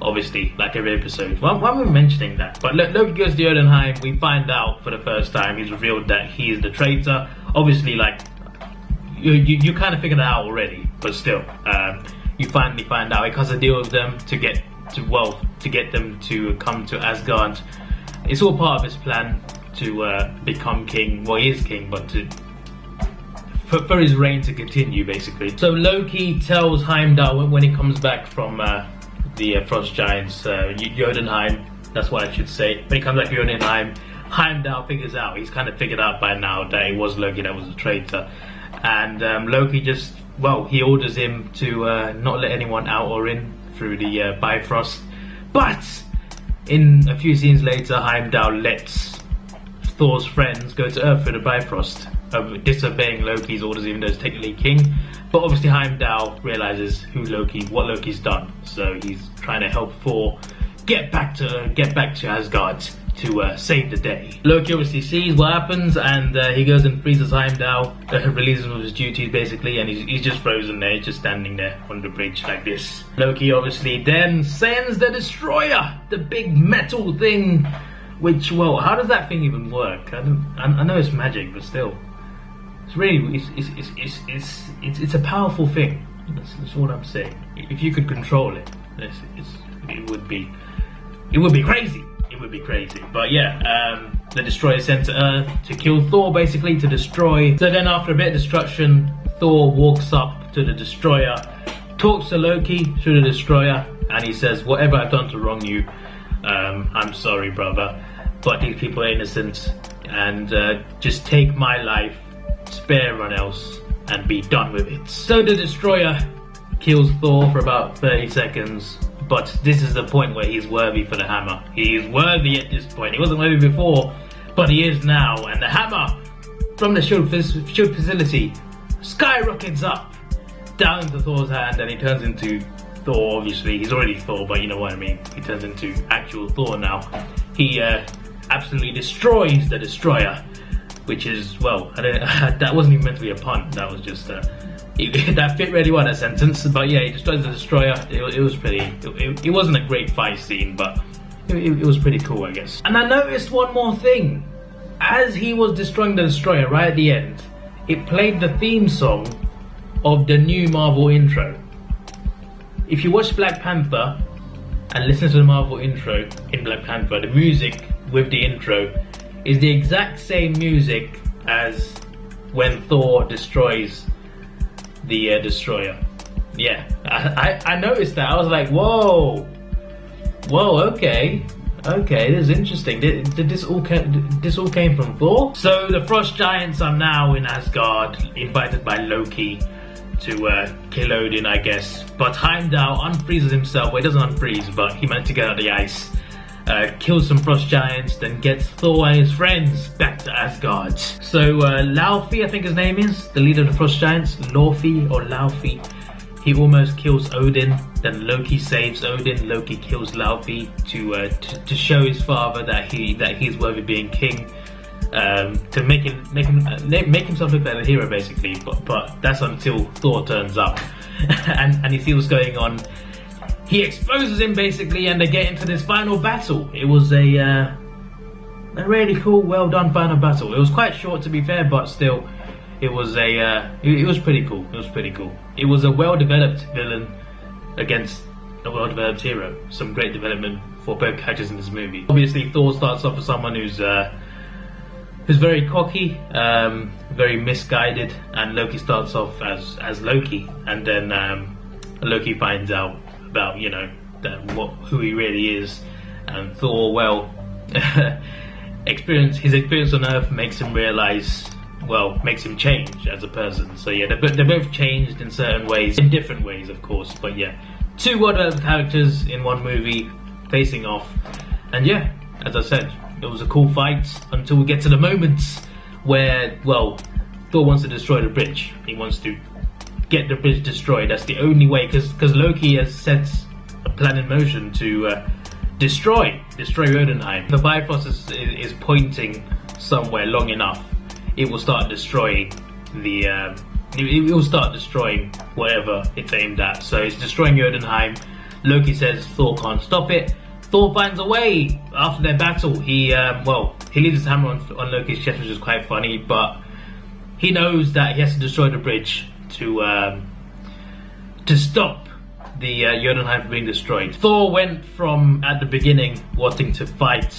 obviously, like every episode. Why am I mentioning that? But Loki goes to Jotunheim. We find out for the first time, he's revealed that he is the traitor. Obviously, like, you kind of figured that out already, but still, you finally find out. He cuts a deal with them to get them to come to Asgard. It's all part of his plan to become king. Well, he is king, but for his reign to continue, basically. So Loki tells Heimdall when he comes back from the Frost Giants, Jotunheim, that's what I should say. When he comes back to Jotunheim, Heimdall figures out, he's kind of figured out by now that it was Loki that was the traitor. And Loki just, well, he orders him to not let anyone out or in through the Bifrost. But in a few scenes later, Heimdall lets Thor's friends go to Earth through the Bifrost, disobeying Loki's orders, even though he's technically king. But obviously Heimdall realizes what Loki's done, so he's trying to help Thor get back to Asgard to save the day. Loki obviously sees what happens, and he goes and freezes Heimdall, releases him of his duties basically, and he's just frozen there, just standing there on the bridge like this. Loki obviously then sends the Destroyer, the big metal thing, which, well, how does that thing even work? I know it's magic, but still, it's really it's a powerful thing. That's what I'm saying. If you could control it, it would be crazy. It would be crazy. But yeah, the Destroyer is sent to Earth to kill Thor, basically, to destroy. So then after a bit of destruction, Thor walks up to the Destroyer, talks to Loki through the Destroyer, and he says, whatever I've done to wrong you, I'm sorry, brother, but these people are innocent, and just take my life, spare everyone else, and be done with it. So the Destroyer kills Thor for about 30 seconds, but this is the point where he's worthy for the hammer. He is worthy at this point. He wasn't worthy before, but he is now, and the hammer from the shield facility skyrockets up down into Thor's hand, and he turns into Thor. Obviously, he's already Thor, but you know what I mean. He turns into actual Thor now. He absolutely destroys the Destroyer, which is, well, that wasn't even meant to be a pun. That was just that fit really well, that sentence. But yeah, he destroys the Destroyer. It was pretty. It wasn't a great fight scene, but it was pretty cool, I guess. And I noticed one more thing. As he was destroying the Destroyer, right at the end, it played the theme song of the new Marvel intro. If you watch Black Panther and listen to the Marvel intro in Black Panther, the music with the intro is the exact same music as when Thor destroys the Destroyer. Yeah, I noticed that. I was like, whoa, okay, this is interesting. Did this all came from Thor? So the Frost Giants are now in Asgard, invited by Loki to kill Odin, I guess. But Heimdall unfreezes himself. Well, he doesn't unfreeze, but he managed to get out of the ice. Kills some Frost Giants, then gets Thor and his friends back to Asgard. So Laufey, I think his name is, the leader of the Frost Giants, Laufey, he almost kills Odin. Then Loki saves Odin. Loki kills Laufey to show his father that he's worthy of being king. To make himself look like a hero, basically. But that's until Thor turns up and he sees what's going on. He exposes him basically, and they get into this final battle. It was a really cool, well done final battle. It was quite short, to be fair, but still, it was pretty cool. It was pretty cool. It was a well-developed villain against a well-developed hero. Some great development for both characters in this movie. Obviously, Thor starts off as someone who's very cocky, very misguided, and Loki starts off as Loki, and then Loki finds out about, you know, who he really is, and Thor, well, his experience on Earth makes him realize, well, makes him change as a person. So yeah, they're both changed in certain ways, in different ways, of course, but yeah, two well-developed characters in one movie facing off, and yeah, as I said, it was a cool fight until we get to the moments where, well, Thor wants to destroy the bridge. He wants to get the bridge destroyed. That's the only way, because Loki has set a plan in motion to destroy Jotunheim. The Bifrost is pointing somewhere long enough. It will start destroying it will start destroying whatever it's aimed at. So it's destroying Jotunheim. Loki says Thor can't stop it. Thor finds a way after their battle. He leaves his hammer on Loki's chest, which is quite funny, but he knows that he has to destroy the bridge to stop the Jotunheim from being destroyed. Thor went from, at the beginning, wanting to fight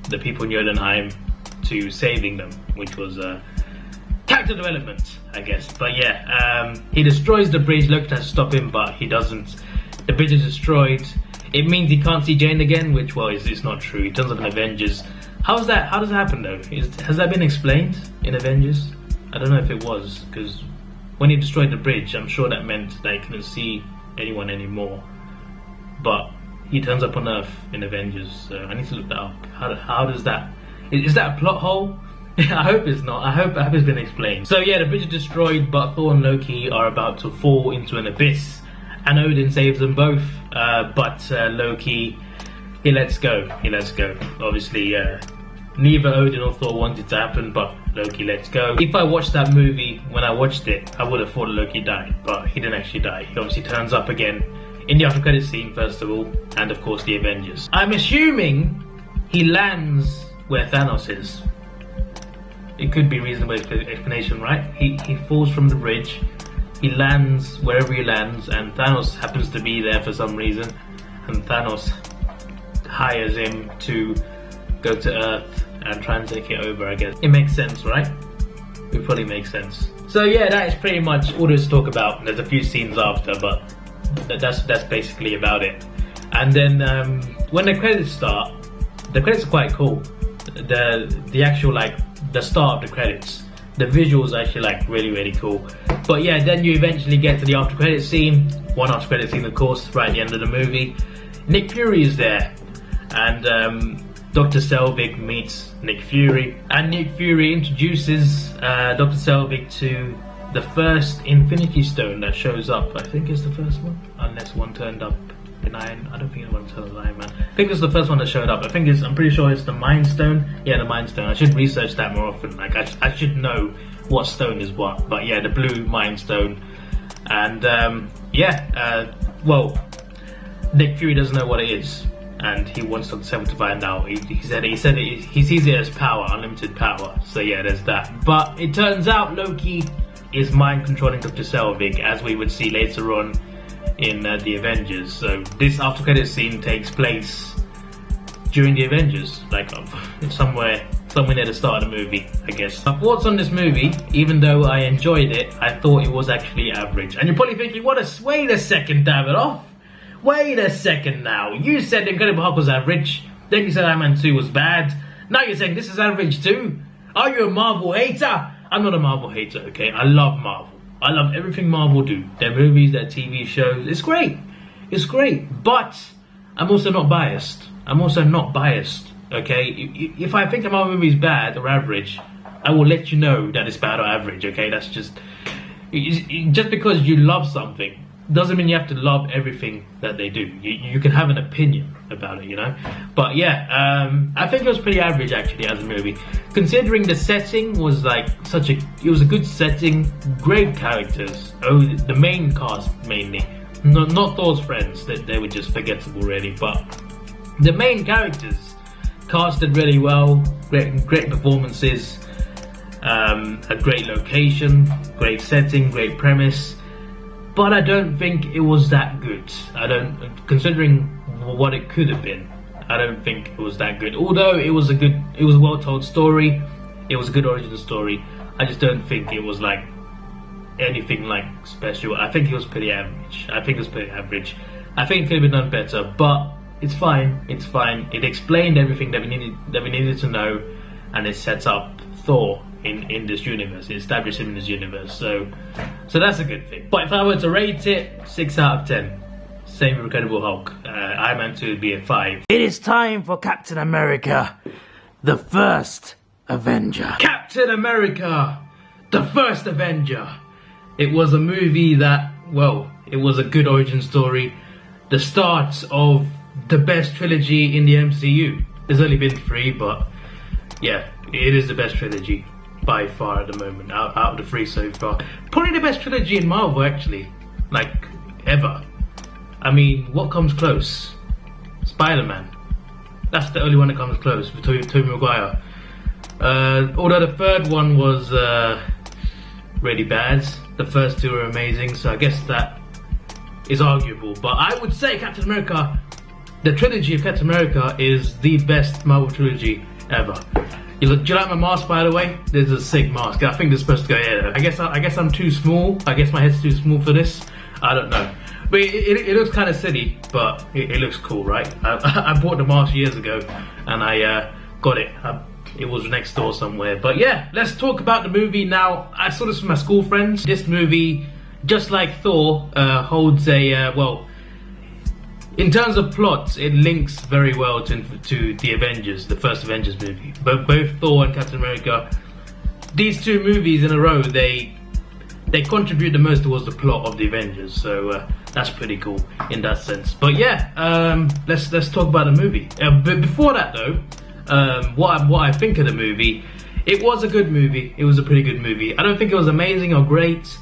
the people in Jotunheim to saving them, which was character development, I guess. But yeah, he destroys the bridge. Loki tries to stop him, but he doesn't. The bridge is destroyed. It means he can't see Jane again, which, well, it's not true. He turns up in Avengers. How does that happen though? Has that been explained in Avengers? I don't know if it was, because when he destroyed the bridge, I'm sure that meant that he couldn't see anyone anymore. But he turns up on Earth in Avengers, so I need to look that up. How does that... Is that a plot hole? I hope it's not. I hope it's been explained. So yeah, the bridge is destroyed, but Thor and Loki are about to fall into an abyss, and Odin saves them both. But Loki he lets go. Obviously, neither Odin or Thor wanted to happen, but Loki lets go. If I watched that movie, when I watched it, I would have thought Loki died, but he didn't actually die. He obviously turns up again in the after credit scene, first of all, and of course the Avengers. I'm assuming he lands where Thanos is. It could be a reasonable explanation, right? He falls from the bridge, he lands wherever he lands, and Thanos happens to be there for some reason, and Thanos hires him to go to Earth and try and take it over, I guess. It makes sense, right? It probably makes sense. So yeah, that is pretty much all there is to talk about. There's a few scenes after, but that's basically about it. And then when the credits start, the credits are quite cool. The actual, like, the start of the credits, the visuals are actually like really cool. But yeah, then you eventually get to the after credit scene. One after credit scene, of course, right at the end of the movie. Nick Fury is there, and Dr. Selvig meets Nick Fury, and Nick Fury introduces Dr. Selvig to the first Infinity Stone that shows up. I think it's the first one, unless one turned up in Iron. I don't think one turned up in Iron Man. I think it's the first one that showed up. I'm pretty sure it's the Mind Stone. Yeah, the Mind Stone. I should research that more often. Like I should know what stone is what. But yeah, the blue Mind Stone. And well, Nick Fury doesn't know what it is, and he wants Dr. Selvig to find out. He said he sees it as power, unlimited power. So yeah, there's that. But it turns out Loki is mind controlling Dr. Selvig, as we would see later on in the Avengers. So this after credit scene takes place during the Avengers, like somewhere near the start of the movie, I guess. My thoughts on this movie, even though I enjoyed it, I thought it was actually average. And you're probably thinking, wait a second, Davidoff. Wait a second now. You said Incredible Hulk was average, then you said Iron Man 2 was bad. Now you're saying this is average too? Are you a Marvel hater? I'm not a Marvel hater, okay? I love Marvel. I love everything Marvel do. Their movies, their TV shows. It's great. It's great. But I'm also not biased. Okay? If I think a Marvel movie is bad or average, I will let you know that it's bad or average, okay? That's just because you love something doesn't mean you have to love everything that they do. You can have an opinion about it, you know? But yeah, I think it was pretty average actually as a movie. Considering the setting was like it was a good setting, great characters. Oh, the main cast mainly. Not Thor's friends, they were just forgettable really, but the main characters casted really well, great performances, a great location, great setting, great premise. But I don't think it was that good. Considering what it could have been, I don't think it was that good. Although it was a well told story, it was a good origin story. I just don't think it was like anything like special. I think it was pretty average. I think it could have been done better, but it's fine. It explained everything that we needed to know, and it sets up Thor in this universe. It established him in this universe, so that's a good thing. But if I were to rate it, 6 out of 10. Same with Incredible Hulk. Iron Man 2 would be a 5. It is time for Captain America, the First Avenger. Captain America, the First Avenger. It was a movie that, well, it was a good origin story. The start of the best trilogy in the MCU. There's only been 3, but yeah, it is the best trilogy by far at the moment, out of the 3 so far. Probably the best trilogy in Marvel actually, like ever. I mean, what comes close? Spider-Man. That's the only one that comes close with Tobey Maguire. Although the third one was really bad, the first 2 were amazing, so I guess that is arguable. But I would say Captain America, the trilogy of Captain America, is the best Marvel trilogy ever. Do you like my mask, by the way? There's a sick mask. I think it's supposed to go here. I guess I'm too small. I guess my head's too small for this. I don't know. But it looks kind of silly, but it looks cool, right? I bought the mask years ago, and I got it. It was next door somewhere. But yeah, let's talk about the movie now. I saw this with my school friends. This movie, just like Thor, holds a, well, in terms of plot, it links very well to the Avengers, the first Avengers movie. Both Thor and Captain America, these 2 movies in a row, they contribute the most towards the plot of the Avengers. So that's pretty cool in that sense. But yeah, let's talk about the movie. But before that though, what I think of the movie, it was a good movie. It was a pretty good movie. I don't think it was amazing or great,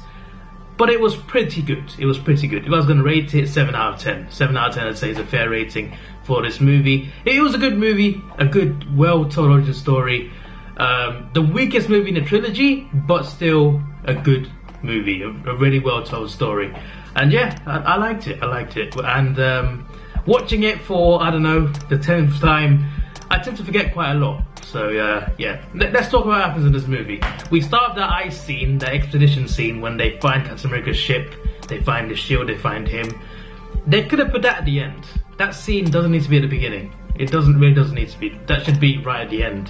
but it was pretty good. It was pretty good. If I was going to rate it, 7 out of 10. 7 out of 10 I'd say is a fair rating for this movie. It was a good movie, a good, well-told origin story. The weakest movie in the trilogy, but still a good movie, a really well-told story. And yeah, I liked it. And watching it for, I don't know, the 10th time, I tend to forget quite a lot. So yeah, let's talk about what happens in this movie. We start with the ice scene, the expedition scene, when they find Captain America's ship, they find the shield, they find him. They could have put that at the end. That scene doesn't need to be at the beginning. It really doesn't need to be. That should be right at the end.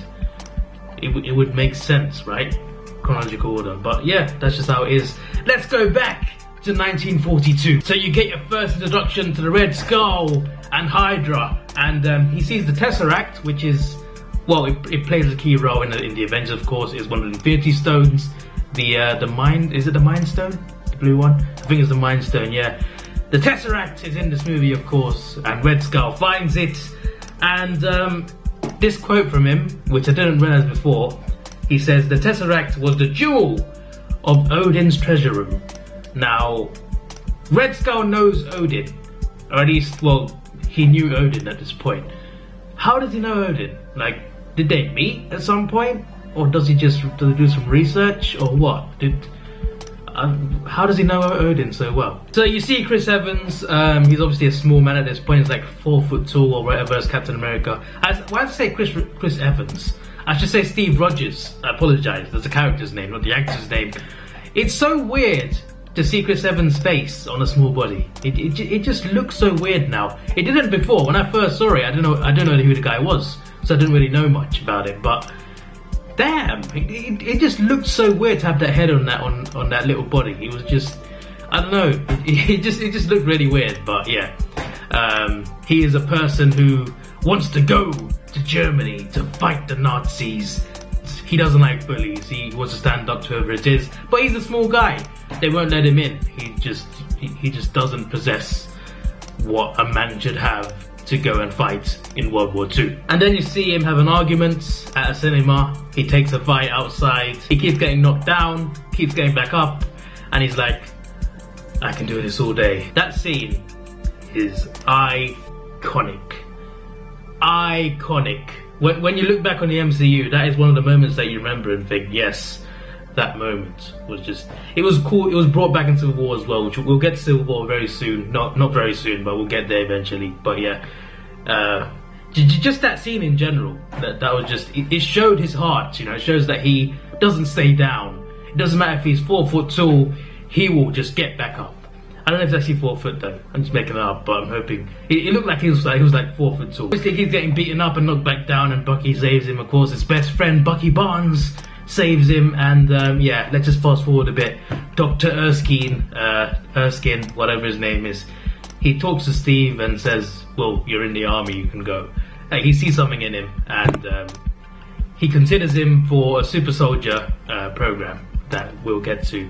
It would make sense, right? Chronological order. But yeah, that's just how it is. Let's go back to 1942. So you get your first introduction to the Red Skull and Hydra, and he sees the Tesseract, which is, well, it plays a key role in the Avengers, of course. It's one of the Infinity Stones. The Mind, is it the Mind Stone? The blue one? I think it's the Mind Stone, yeah. The Tesseract is in this movie, of course, and Red Skull finds it, and this quote from him, which I didn't realize before, he says, "The Tesseract was the jewel of Odin's treasure room." Now, Red Skull knows Odin, or at least, well, he knew Odin at this point. How does he know Odin? Like, did they meet at some point? Or does he do some research, or what? How does he know Odin so well? So you see Chris Evans, he's obviously a small man at this point, he's like 4 foot tall or whatever as Captain America. Why did I say Chris Evans? I should say Steve Rogers. I apologise, that's the character's name, not the actor's name. It's so weird to see Chris Evans' face on a small body. It just looks so weird now. It didn't before. When I first saw it, I don't know who the guy was, so I didn't really know much about it. But damn, it just looked so weird to have that head on that little body. It was just, I don't know. It just looked really weird. But yeah, he is a person who wants to go to Germany to fight the Nazis. He doesn't like bullies. He wants to stand up to whoever it is. But he's a small guy. They won't let him in. He just doesn't possess what a man should have to go and fight in World War II. And then you see him have an argument at a cinema. He takes a fight outside. He keeps getting knocked down, keeps getting back up, and he's like, I can do this all day. That scene is iconic. Iconic. When you look back on the MCU, that is one of the moments that you remember and think, yes, that moment was just, it was cool. It was brought back in Civil War as well, which we'll get to Civil War very soon. Not very soon, but we'll get there eventually. But yeah, just that scene in general, that was just, it showed his heart, you know. It shows that he doesn't stay down. It doesn't matter if he's 4 foot tall, he will just get back up. I don't know if it's actually 4 foot though. I'm just making it up, but I'm hoping. It looked like he was like 4 foot tall. Obviously he's getting beaten up and knocked back down, and Bucky saves him. Of course, his best friend Bucky Barnes saves him, and yeah, let's just fast forward a bit. Dr. Erskine, whatever his name is, he talks to Steve and says, well, you're in the army, you can go. He sees something in him, and he considers him for a super soldier program that we'll get to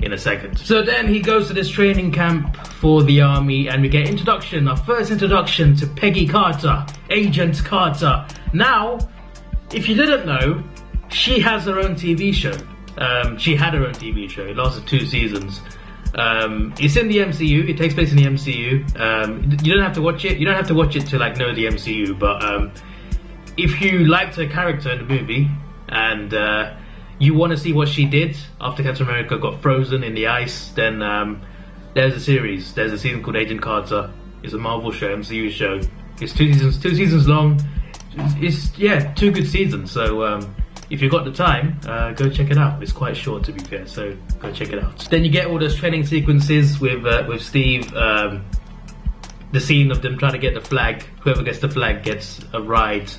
in a second. So then he goes to this training camp for the army, and we get our first introduction to Peggy Carter, Agent Carter. Now, if you didn't know, she has her own TV show. She had her own TV show. It lasted 2 seasons. It's in the MCU. It takes place in the MCU. You don't have to watch it. You don't have to watch it to like know the MCU. But if you liked her character in the movie and you want to see what she did after Captain America got frozen in the ice, then there's a series. There's a season called Agent Carter. It's a Marvel show, MCU show. It's 2 seasons. 2 seasons long. It's 2 good seasons. So if you've got the time, go check it out. It's quite short, to be fair, so go check it out. Then you get all those training sequences with Steve. The scene of them trying to get the flag. Whoever gets the flag gets a ride.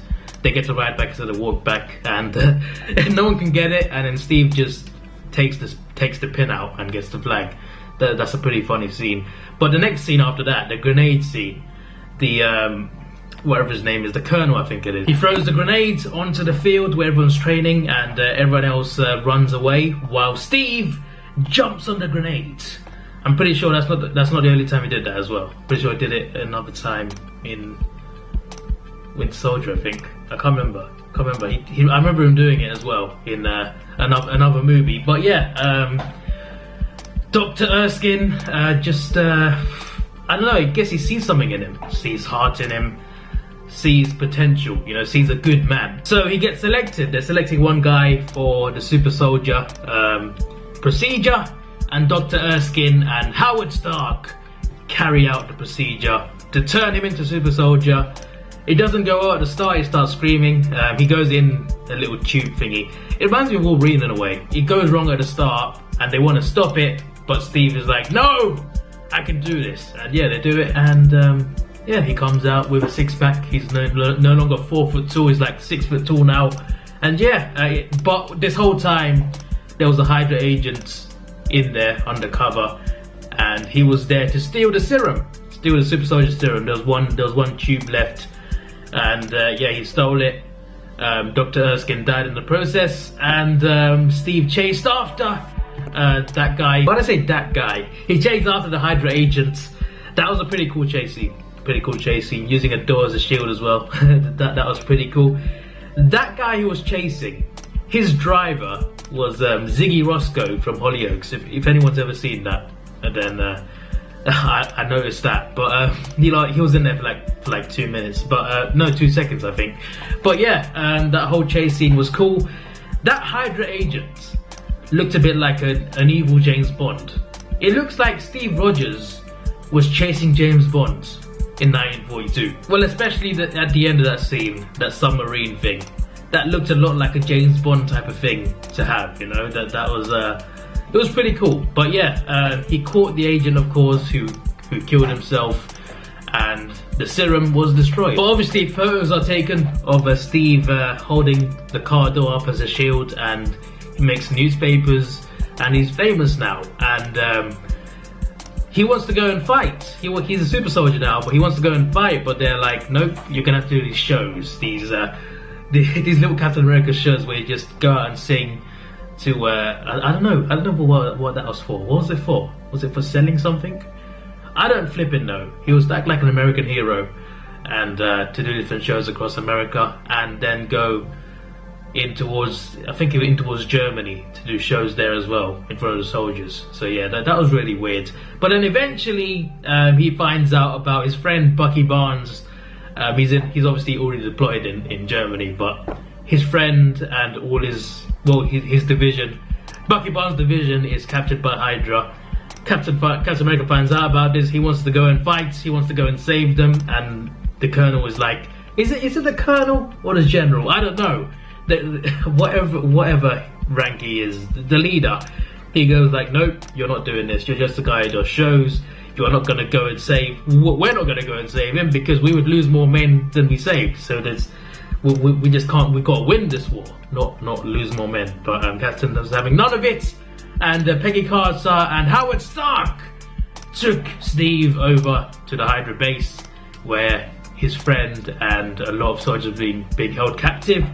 They get to ride back instead of walk back, and no one can get it. And then Steve just takes the pin out and gets the flag. That's a pretty funny scene. But the next scene after that, the grenade scene, the whatever his name is, the colonel, I think it is. He throws the grenade onto the field where everyone's training, and everyone else runs away while Steve jumps on the grenade. I'm pretty sure that's not the only time he did that as well. Pretty sure he did it another time in Winter Soldier, I think. I can't remember. I remember him doing it as well in another movie. But yeah, Dr. Erskine I don't know. I guess he sees something in him, sees heart in him, sees potential. You know, sees a good man. So he gets selected. They're selecting one guy for the super soldier procedure, and Dr. Erskine and Howard Stark carry out the procedure to turn him into super soldier. It doesn't go out at the start, he starts screaming. He goes in a little tube thingy. It reminds me of Wolverine in a way. It goes wrong at the start and they want to stop it, but Steve is like, no, I can do this. And yeah, they do it, and yeah, he comes out with a six-pack. He's no longer 4 foot tall, he's like 6 foot tall now. And yeah, but this whole time, there was a Hydra agent in there, undercover, and he was there to steal the serum. Steal the super soldier serum. There was one tube left. And yeah, he stole it. Dr. Erskine died in the process, and Steve chased after that guy. When I say that guy, he chased after the Hydra agents. That was a pretty cool chase scene. Using a door as a shield as well. that was pretty cool. That guy who was chasing, his driver was Ziggy Roscoe from Hollyoaks. If anyone's ever seen that, and then I noticed that, but he was in there for like 2 minutes, but no, 2 seconds I think. But yeah, that whole chase scene was cool. That Hydra agent looked a bit like an evil James Bond. It looks like Steve Rogers was chasing James Bond in 1942. Well, especially at the end of that scene, that submarine thing, that looked a lot like a James Bond type of thing to have. You know, that was it was pretty cool. But yeah, he caught the agent, of course, who killed himself, and the serum was destroyed. But obviously photos are taken of Steve holding the car door up as a shield, and he makes newspapers, and he's famous now, and he wants to go and fight. He's a super soldier now, but he wants to go and fight, but they're like, nope, you're gonna have to do these shows, these little Captain America shows where you just go out and sing to I don't know what that was for. What was it for? Was it for selling something? I don't flipping know. He was like an American hero, and to do different shows across America, and then go in towards Germany to do shows there as well in front of the soldiers. So yeah, that was really weird. But then eventually he finds out about his friend Bucky Barnes. He's obviously already deployed in Germany, but his friend and all his division, Bucky Barnes' division, is captured by Hydra. Captain America finds out about this. He wants to go and fight. He wants to go and save them. And the colonel was like, "Is it the colonel or the general? I don't know. Whatever rank he is, the leader." He goes like, "Nope, you're not doing this. You're just a guy who does shows. You are not going to go and save. We're not going to go and save him because we would lose more men than we saved. So we just can't. We've got to win this war, not lose more men." But Captain was having none of it, and Peggy Carter and Howard Stark took Steve over to the Hydra base, where his friend and a lot of soldiers being held captive,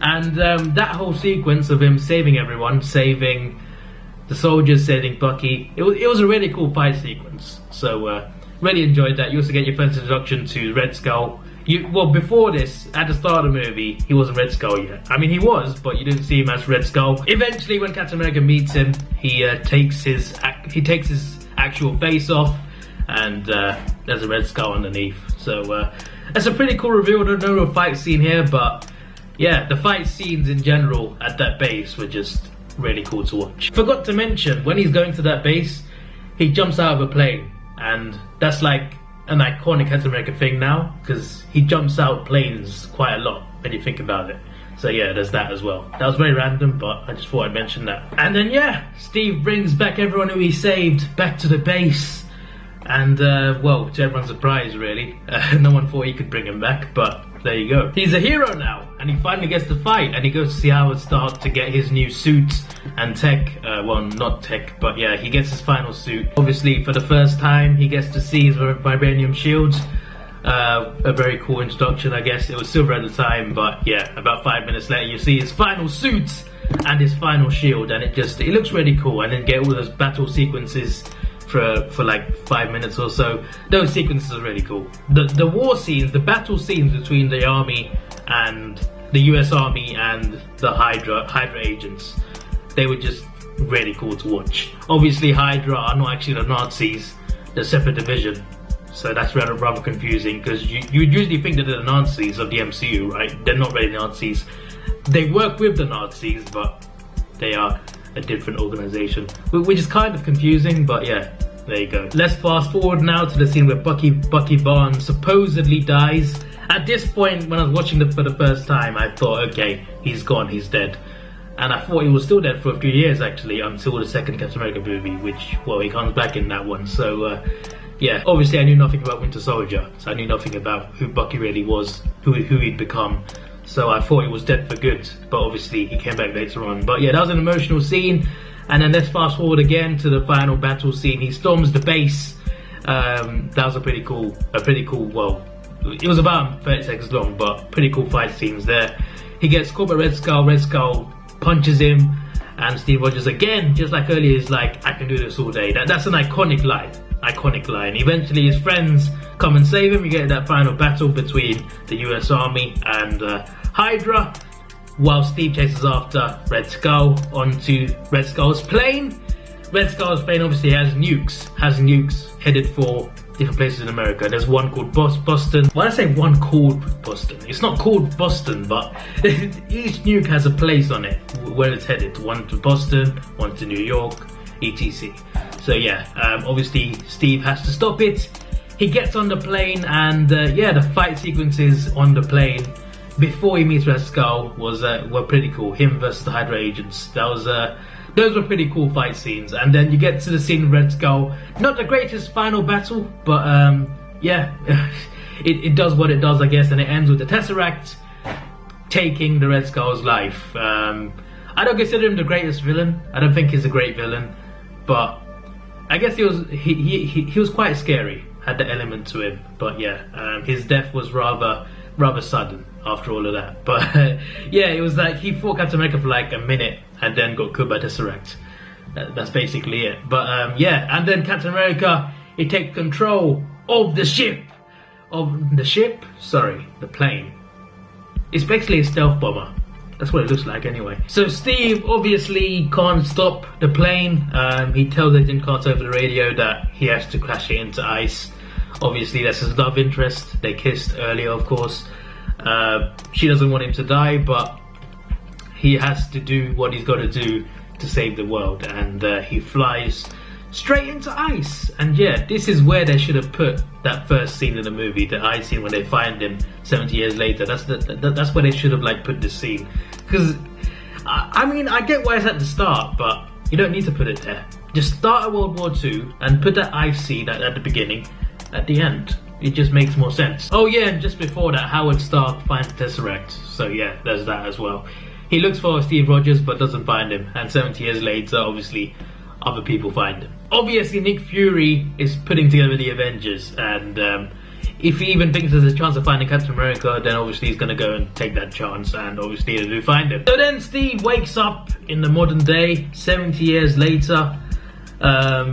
and that whole sequence of him saving everyone, saving the soldiers, saving Bucky, it was a really cool fight sequence. So really enjoyed that. You also get your first introduction to Red Skull. Before this, at the start of the movie, he wasn't Red Skull yet. I mean, he was, but you didn't see him as Red Skull. Eventually, when Captain America meets him, he takes his actual face off, and there's a Red Skull underneath. So that's a pretty cool reveal. I don't know a fight scene here, but yeah, the fight scenes in general at that base were just really cool to watch. Forgot to mention, when he's going to that base, he jumps out of a plane, and that's like an iconic Captain America thing now, because he jumps out planes quite a lot when you think about it. So yeah, there's that as well. That was very random, but I just thought I'd mention that. And then yeah, Steve brings back everyone who he saved back to the base, and well, to everyone's surprise really, no one thought he could bring him back, but there you go. He's a hero now, and he finally gets to fight, and he goes to see Howard Stark to get his new suit and tech. Well, not tech, but yeah, he gets his final suit. Obviously, for the first time, he gets to see his vibranium shields. A very cool introduction, I guess. It was silver at the time, but yeah, about 5 minutes later, you see his final suit and his final shield, and it looks really cool. And then get all those battle sequences for like 5 minutes or so. Those sequences are really cool. The war scenes, the battle scenes between the army and the US Army and the Hydra agents, they were just really cool to watch. Obviously Hydra are not actually the Nazis, they're a separate division, so that's rather confusing, because you usually think that they're the Nazis of the MCU, right? They're not really Nazis. They work with the Nazis, but they are a different organization, which is kind of confusing, but yeah, there you go. Let's fast forward now to the scene where Bucky Barnes supposedly dies. At this point, when I was watching it for the first time, I thought, okay, he's gone, he's dead. And I thought he was still dead for a few years, actually, until the second Captain America movie, which, well, he comes back in that one. So, yeah, obviously I knew nothing about Winter Soldier, so I knew nothing about who Bucky really was, who he'd become. So I thought he was dead for good, but obviously he came back later on. But yeah, that was an emotional scene. And then let's fast forward again to the final battle scene. He storms the base. That was a pretty cool, well, it was about 30 seconds long, but pretty cool fight scenes there. He gets caught by Red Skull. Red Skull punches him, and Steve Rogers again, just like earlier, is like, I can do this all day. That's an iconic line. Eventually his friends come and save him. You get that final battle between the US Army and Hydra, while Steve chases after Red Skull onto Red Skull's plane. Red Skull's plane obviously has nukes headed for different places in America. There's one called Boston. Why did I say one called Boston? It's not called Boston, but each nuke has a place on it where it's headed. One to Boston, one to New York, etc. So yeah, obviously Steve has to stop it. He gets on the plane, and yeah, the fight sequences on the plane before he meets Red Skull were pretty cool. Him versus the Hydra agents. Those were pretty cool fight scenes. And then you get to the scene with Red Skull. Not the greatest final battle, but yeah, it does what it does, I guess, and it ends with the Tesseract taking the Red Skull's life. I don't consider him the greatest villain. I don't think he's a great villain, but I guess he was quite scary. Had the element to him, but yeah, his death was rather sudden after all of that. But yeah, it was like he fought Captain America for like a minute and then got killed by Tesseract. That's basically it. But yeah, and then Captain America, he takes control of the plane. It's basically a stealth bomber. That's what it looks like anyway. So Steve obviously can't stop the plane. He tells Agent Carter over the radio that he has to crash it into ice. Obviously that's his love interest. They kissed earlier, of course. She doesn't want him to die, but he has to do what he's got to do to save the world. And he flies straight into ice. And yeah, this is where they should have put that first scene in the movie, the ice scene when they find him 70 years later. That's where they should have like put this scene. Because I mean, I get why it's at the start, but you don't need to put it there. Just start at World War II and put that ice scene at the beginning, at the end. It just makes more sense. Oh yeah, and just before that, Howard Stark finds the Tesseract. So yeah, there's that as well. He looks for Steve Rogers but doesn't find him, and 70 years later, obviously, other people find him. Obviously, Nick Fury is putting together the Avengers, and if he even thinks there's a chance of finding Captain America, then obviously he's gonna go and take that chance, and obviously they do find him. So then Steve wakes up in the modern day, 70 years later.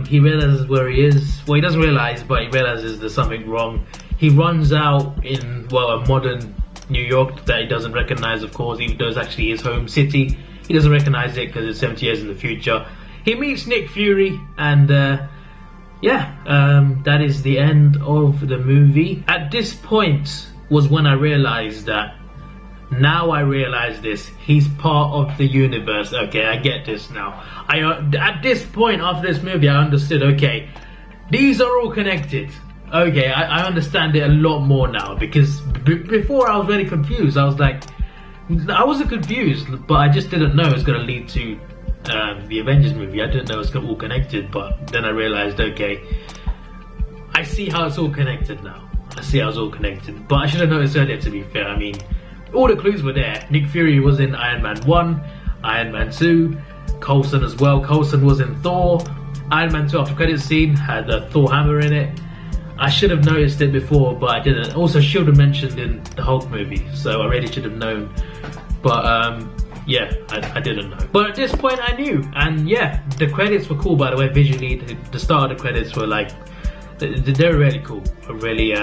He realizes where he is. Well, he doesn't realize, but he realizes there's something wrong. He runs out in, well, a modern New York that he doesn't recognize, of course, even though it's actually his home city. He doesn't recognize it because it's 70 years in the future. He meets Nick Fury, and yeah, that is the end of the movie. At this point was when I realized that, now I realize this, he's part of the universe. Okay, I get this now. At this point after this movie, I understood, okay, these are all connected. Okay, I understand it a lot more now, because before I was very confused. I was like, I wasn't confused, but I just didn't know it was going to lead to the Avengers movie. I didn't know it was all connected, but then I realized, okay, I see how it's all connected now. I see how it's all connected, but I should have noticed earlier, to be fair. I mean, all the clues were there. Nick Fury was in Iron Man 1, Iron Man 2, Coulson as well. Coulson was in Thor. Iron Man 2 after credits scene had a Thor hammer in it. I should have noticed it before, but I didn't. Also, SHIELD mentioned in the Hulk movie, so I really should have known. But yeah, I didn't know. But at this point I knew. And yeah, the credits were cool, by the way. Visually, the start of the credits were like, they're really cool, really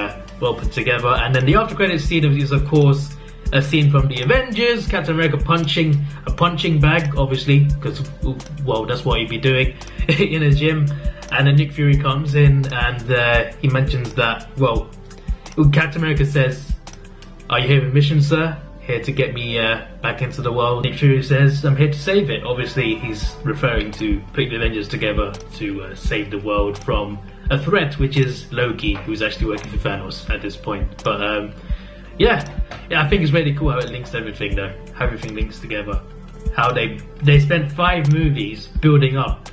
well put together. And then the after credits scene is of course a scene from the Avengers, Captain America punching a punching bag, obviously, because, well, that's what he'd be doing in a gym. And then Nick Fury comes in and he mentions that, well, Captain America says, "Are you here with mission, sir? Here to get me back into the world?" Nick Fury says, "I'm here to save it." Obviously, he's referring to putting the Avengers together to save the world from a threat, which is Loki, who's actually working for Thanos at this point. But yeah, I think it's really cool how it links everything, though. How everything links together. How they spent 5 movies building up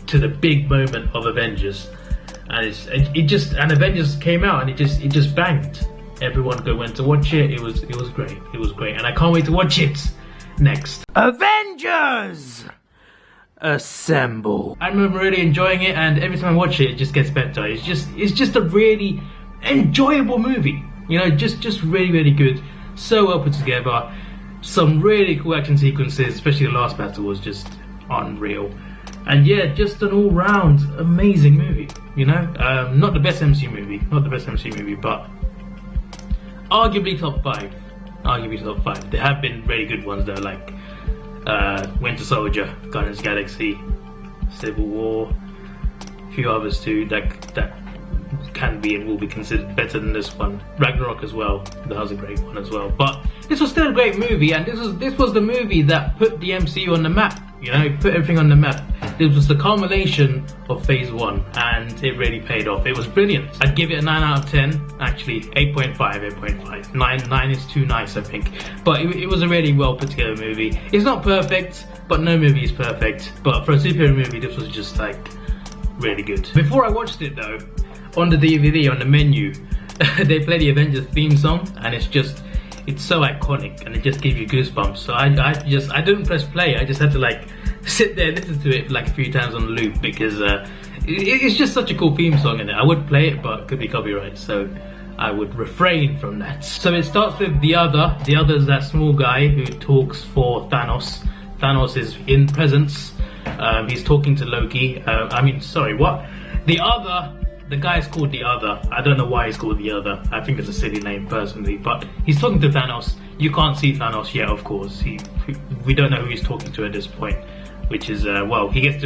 to the big moment of Avengers, and Avengers came out and it just banged. Everyone went to watch it. It was great. It was great, and I can't wait to watch it next. Avengers Assemble. I remember really enjoying it, and every time I watch it, it just gets better. It's just a really enjoyable movie. You know, just really good. So well put together. Some really cool action sequences, especially the last battle was just unreal. And yeah, just an all-round amazing movie. You know, not the best MCU movie, but arguably top 5. Arguably top 5. There have been really good ones though, like Winter Soldier, Guardians of the Galaxy, Civil War, a few others too that can be and will be considered better than this one. Ragnarok as well, that was a great one as well. But this was still a great movie, and this was the movie that put the MCU on the map. You know, it put everything on the map. This was the culmination of Phase 1, and it really paid off. It was brilliant. I'd give it a 9 out of 10. Actually, 8.5. 9 is too nice, I think. But it was a really well put together movie. It's not perfect, but no movie is perfect. But for a superhero movie, this was just like really good. Before I watched it though, on the DVD, on the menu, they play the Avengers theme song, and it's so iconic, and it just gives you goosebumps. So I didn't press play. I just had to like sit there and listen to it like a few times on loop, because it's just such a cool theme song in it. I would play it, but it could be copyright, so I would refrain from that. So it starts with the other. The other is that small guy who talks for Thanos. Thanos is in presence. He's talking to Loki. The guy's called The Other. I don't know why he's called The Other. I think it's a silly name personally, but he's talking to Thanos. You can't see Thanos yet, of course. We don't know who he's talking to at this point, which is well, he gets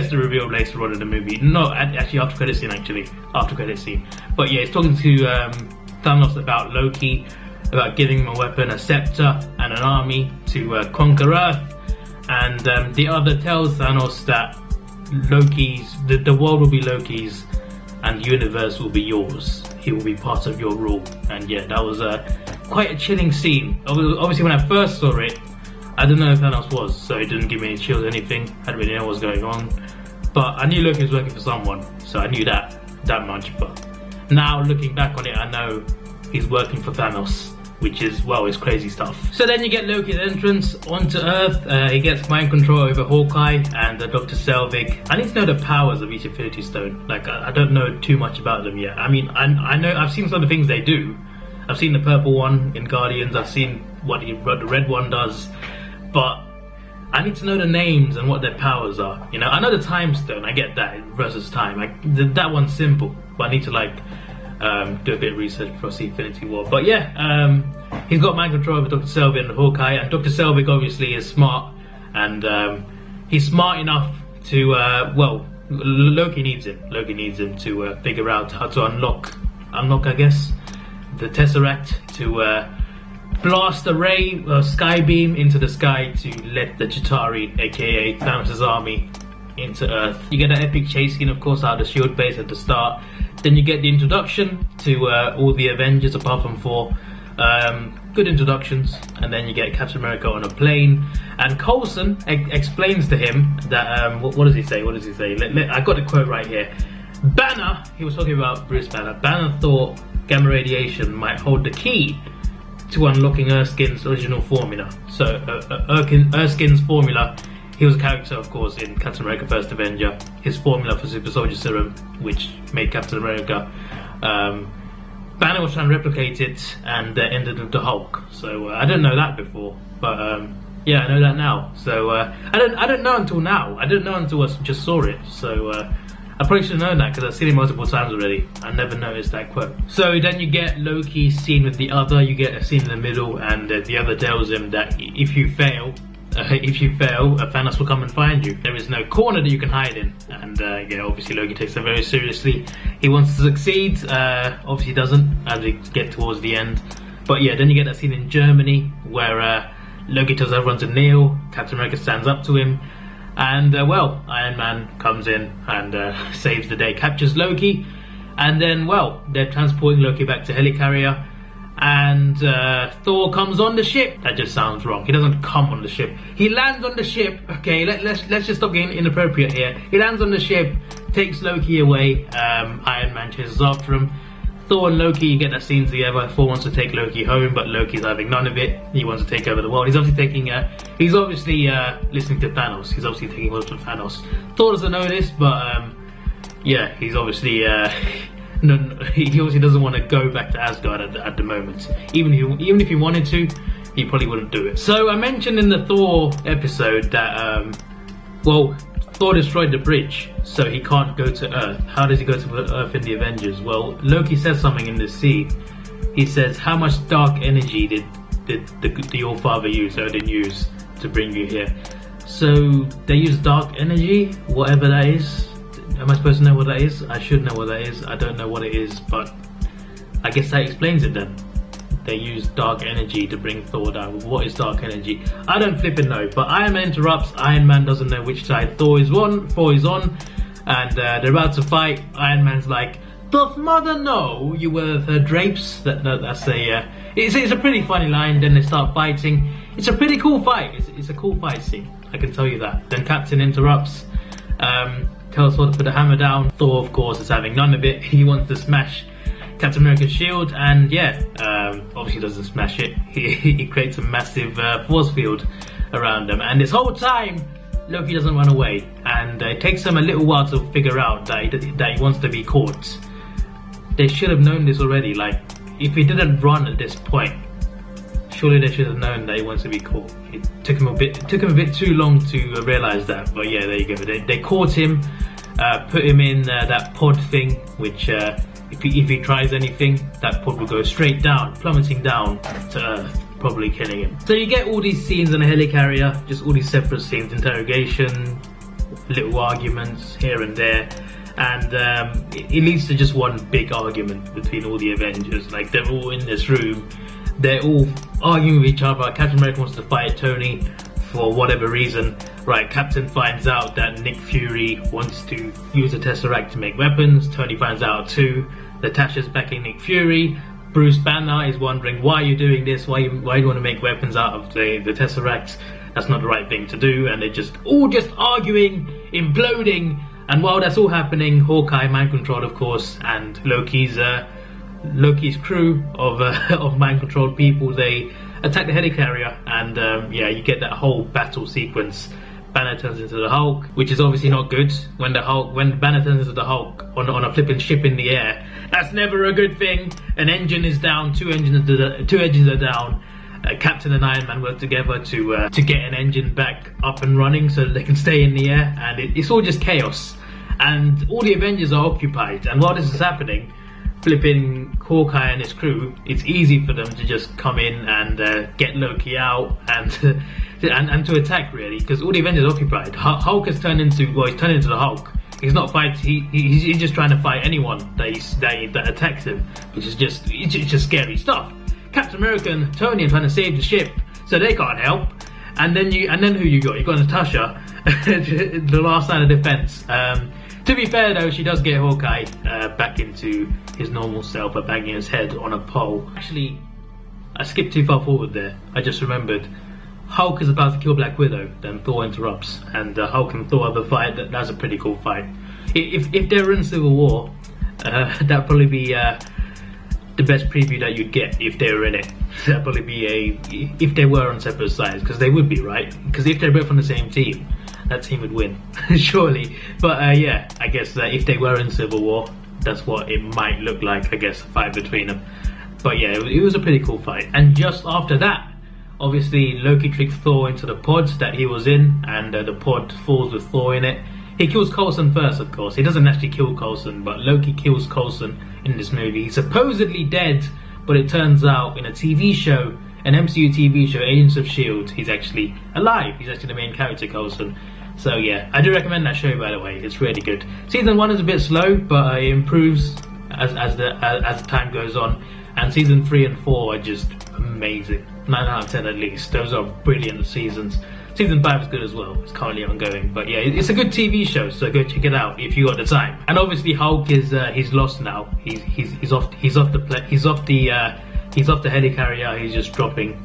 to reveal later on in the movie. No, actually after credit scene. But yeah, he's talking to Thanos about Loki, about giving him a weapon, a scepter, and an army to conquer Earth. And The Other tells Thanos that the world will be Loki's, and the universe will be yours. He will be part of your rule. And yeah, that was quite a chilling scene. Obviously, when I first saw it, I didn't know who Thanos was, so it didn't give me any chills or anything. I didn't really know what was going on. But I knew Loki was working for someone, so I knew that much. But now, looking back on it, I know he's working for Thanos, which is, well, it's crazy stuff. So then you get Loki's entrance onto Earth. He gets mind control over Hawkeye and Dr. Selvig. I need to know the powers of each Infinity Stone. Like, I don't know too much about them yet. I mean, I know I've seen some of the things they do. I've seen the purple one in Guardians. I've seen what the red one does. But I need to know the names and what their powers are. You know, I know the Time Stone. I get that, versus time. That one's simple. But I need to do a bit of research before I see Infinity War. But yeah, he's got mind control over Dr. Selvig and Hawkeye, and Dr. Selvig obviously is smart, and he's smart enough to, well, Loki needs him. Loki needs him to figure out how to unlock, I guess, the Tesseract, to blast a ray, sky beam into the sky to let the Chitauri, aka Thanos' army, into Earth. You get that epic chase scene, of course, out of the SHIELD base at the start. Then you get the introduction to all the Avengers apart from 4. Good introductions. And then you get Captain America on a plane. And Coulson explains to him that, what does he say? I got the quote right here. Banner, he was talking about Bruce Banner. Banner thought gamma radiation might hold the key to unlocking Erskine's original formula. So Erskine's formula, he was a character, of course, in Captain America First Avenger. His formula for Super Soldier Serum, which made Captain America. Banner was trying to replicate it, and ended with the Hulk. So I didn't know that before, but Yeah, I know that now. So I don't know until now. I didn't know until I just saw it. So I probably should have known that because I've seen it multiple times already. I never noticed that quote. So then you get Loki's scene with the other. You get a scene in the middle, and the other tells him that if you fail, Thanos will come and find you. There is no corner that you can hide in. And yeah, obviously Loki takes that very seriously. He wants to succeed. Obviously doesn't as we get towards the end. But yeah, then you get that scene in Germany where Loki tells everyone to kneel. Captain America stands up to him. And well, Iron Man comes in and saves the day, captures Loki. And then, well, they're transporting Loki back to helicarrier. And Thor comes on the ship. That just sounds wrong. He doesn't come on the ship. He lands on the ship. Okay, let's just stop getting inappropriate here. He lands on the ship, takes Loki away. Iron Man chases after him. Thor and Loki get that scene together. Thor wants to take Loki home, but Loki's having none of it. He wants to take over the world. He's obviously taking. He's obviously listening to Thanos. He's obviously taking orders from Thanos. Thor doesn't know this, but yeah, he's obviously. No, he obviously doesn't want to go back to Asgard at the moment. Even if he wanted to, he probably wouldn't do it. So I mentioned in the Thor episode that well, Thor destroyed the bridge, so he can't go to Earth. How does he go to Earth in the Avengers? Well, Loki says something in this scene. He says, "How much dark energy did your father use, Odin use, to bring you here?" So they use dark energy, whatever that is. Am I supposed to know what that is? I should know what that is. I don't know what it is, but I guess that explains it then. They use dark energy to bring Thor down. What is dark energy? I don't flipping know. But Iron Man interrupts. Iron Man doesn't know which side Thor is on. And they're about to fight. Iron Man's like, "Doth mother know you were her drapes?" That's a it's a pretty funny line. Then they start fighting. It's a pretty cool fight. It's a cool fight scene, I can tell you that. Then Captain interrupts. Tells Thor to put the hammer down. Thor, of course, is having none of it. He wants to smash Captain America's shield, and yeah, obviously doesn't smash it. He creates a massive force field around them, and this whole time Loki doesn't run away, and it takes them a little while to figure out that he wants to be caught. They should have known this already. Like, if he didn't run at this point, surely they should have known that he wants to be caught. It took him a bit too long to realize that, but yeah, there you go. They caught him, put him in that pod thing, which if he tries anything, that pod will go straight down, plummeting down to Earth, probably killing him. So you get all these scenes in a helicarrier, just all these separate scenes, interrogation, little arguments here and there, and it leads to just one big argument between all the Avengers. Like, they're all in this room, they're all arguing with each other. Captain America wants to fight Tony for whatever reason. Right, Captain finds out that Nick Fury wants to use the Tesseract to make weapons. Tony finds out too. Natasha's backing Nick Fury. Bruce Banner is wondering, why are you doing this? Why do you want to make weapons out of the Tesseract? That's not the right thing to do. And they're just arguing, imploding. And while that's all happening, Hawkeye, mind controlled of course, and Loki's crew of mind controlled people, they attack the helicarrier, and yeah, you get that whole battle sequence. Banner turns into the Hulk, which is obviously not good. When Banner turns into the Hulk on a flipping ship in the air, that's never a good thing. An engine is down, two engines are down. Captain and Iron Man work together to get an engine back up and running so that they can stay in the air, and it's all just chaos. And all the Avengers are occupied, and while this is happening, flipping Hawkeye and his crew, it's easy for them to just come in and get Loki out and to attack, really, because all the Avengers are occupied. Hulk has turned into the Hulk. He's not fighting. He's just trying to fight anyone that attacks him, which is just scary stuff. Captain America and Tony are trying to save the ship, so they can't help. And then who you got? You got Natasha, the last line of defense. To be fair though, she does get Hawkeye back into his normal self by banging his head on a pole. Actually, I skipped too far forward there. I just remembered Hulk is about to kill Black Widow, then Thor interrupts, and Hulk and Thor have a fight. That's a pretty cool fight. If they were in Civil War, that'd probably be the best preview that you'd get if they were in it. That'd probably be if they were on separate sides, because they would be, right? Because if they're both on the same team, that team would win, surely. But yeah, I guess if they were in Civil War, that's what it might look like, I guess, a fight between them. But yeah, it was a pretty cool fight. And just after that, Obviously, Loki tricks Thor into the pod that he was in, and the pod falls with Thor in it. He kills Coulson first, of course. He doesn't actually kill Coulson, but Loki kills Coulson in this movie. He's supposedly dead, but it turns out in a TV show, an MCU TV show, Agents of S.H.I.E.L.D., he's actually alive. He's actually the main character, Coulson. So yeah, I do recommend that show, by the way. It's really good. Season 1 is a bit slow, but it improves as the time goes on. And season 3 and 4 are just amazing. 9 out of 10 at least. Those are brilliant seasons. Season 5 is good as well. It's currently ongoing. But yeah, it's a good TV show, so go check it out if you got the time. And obviously Hulk is he's lost now. He's off the helicarrier. He's just dropping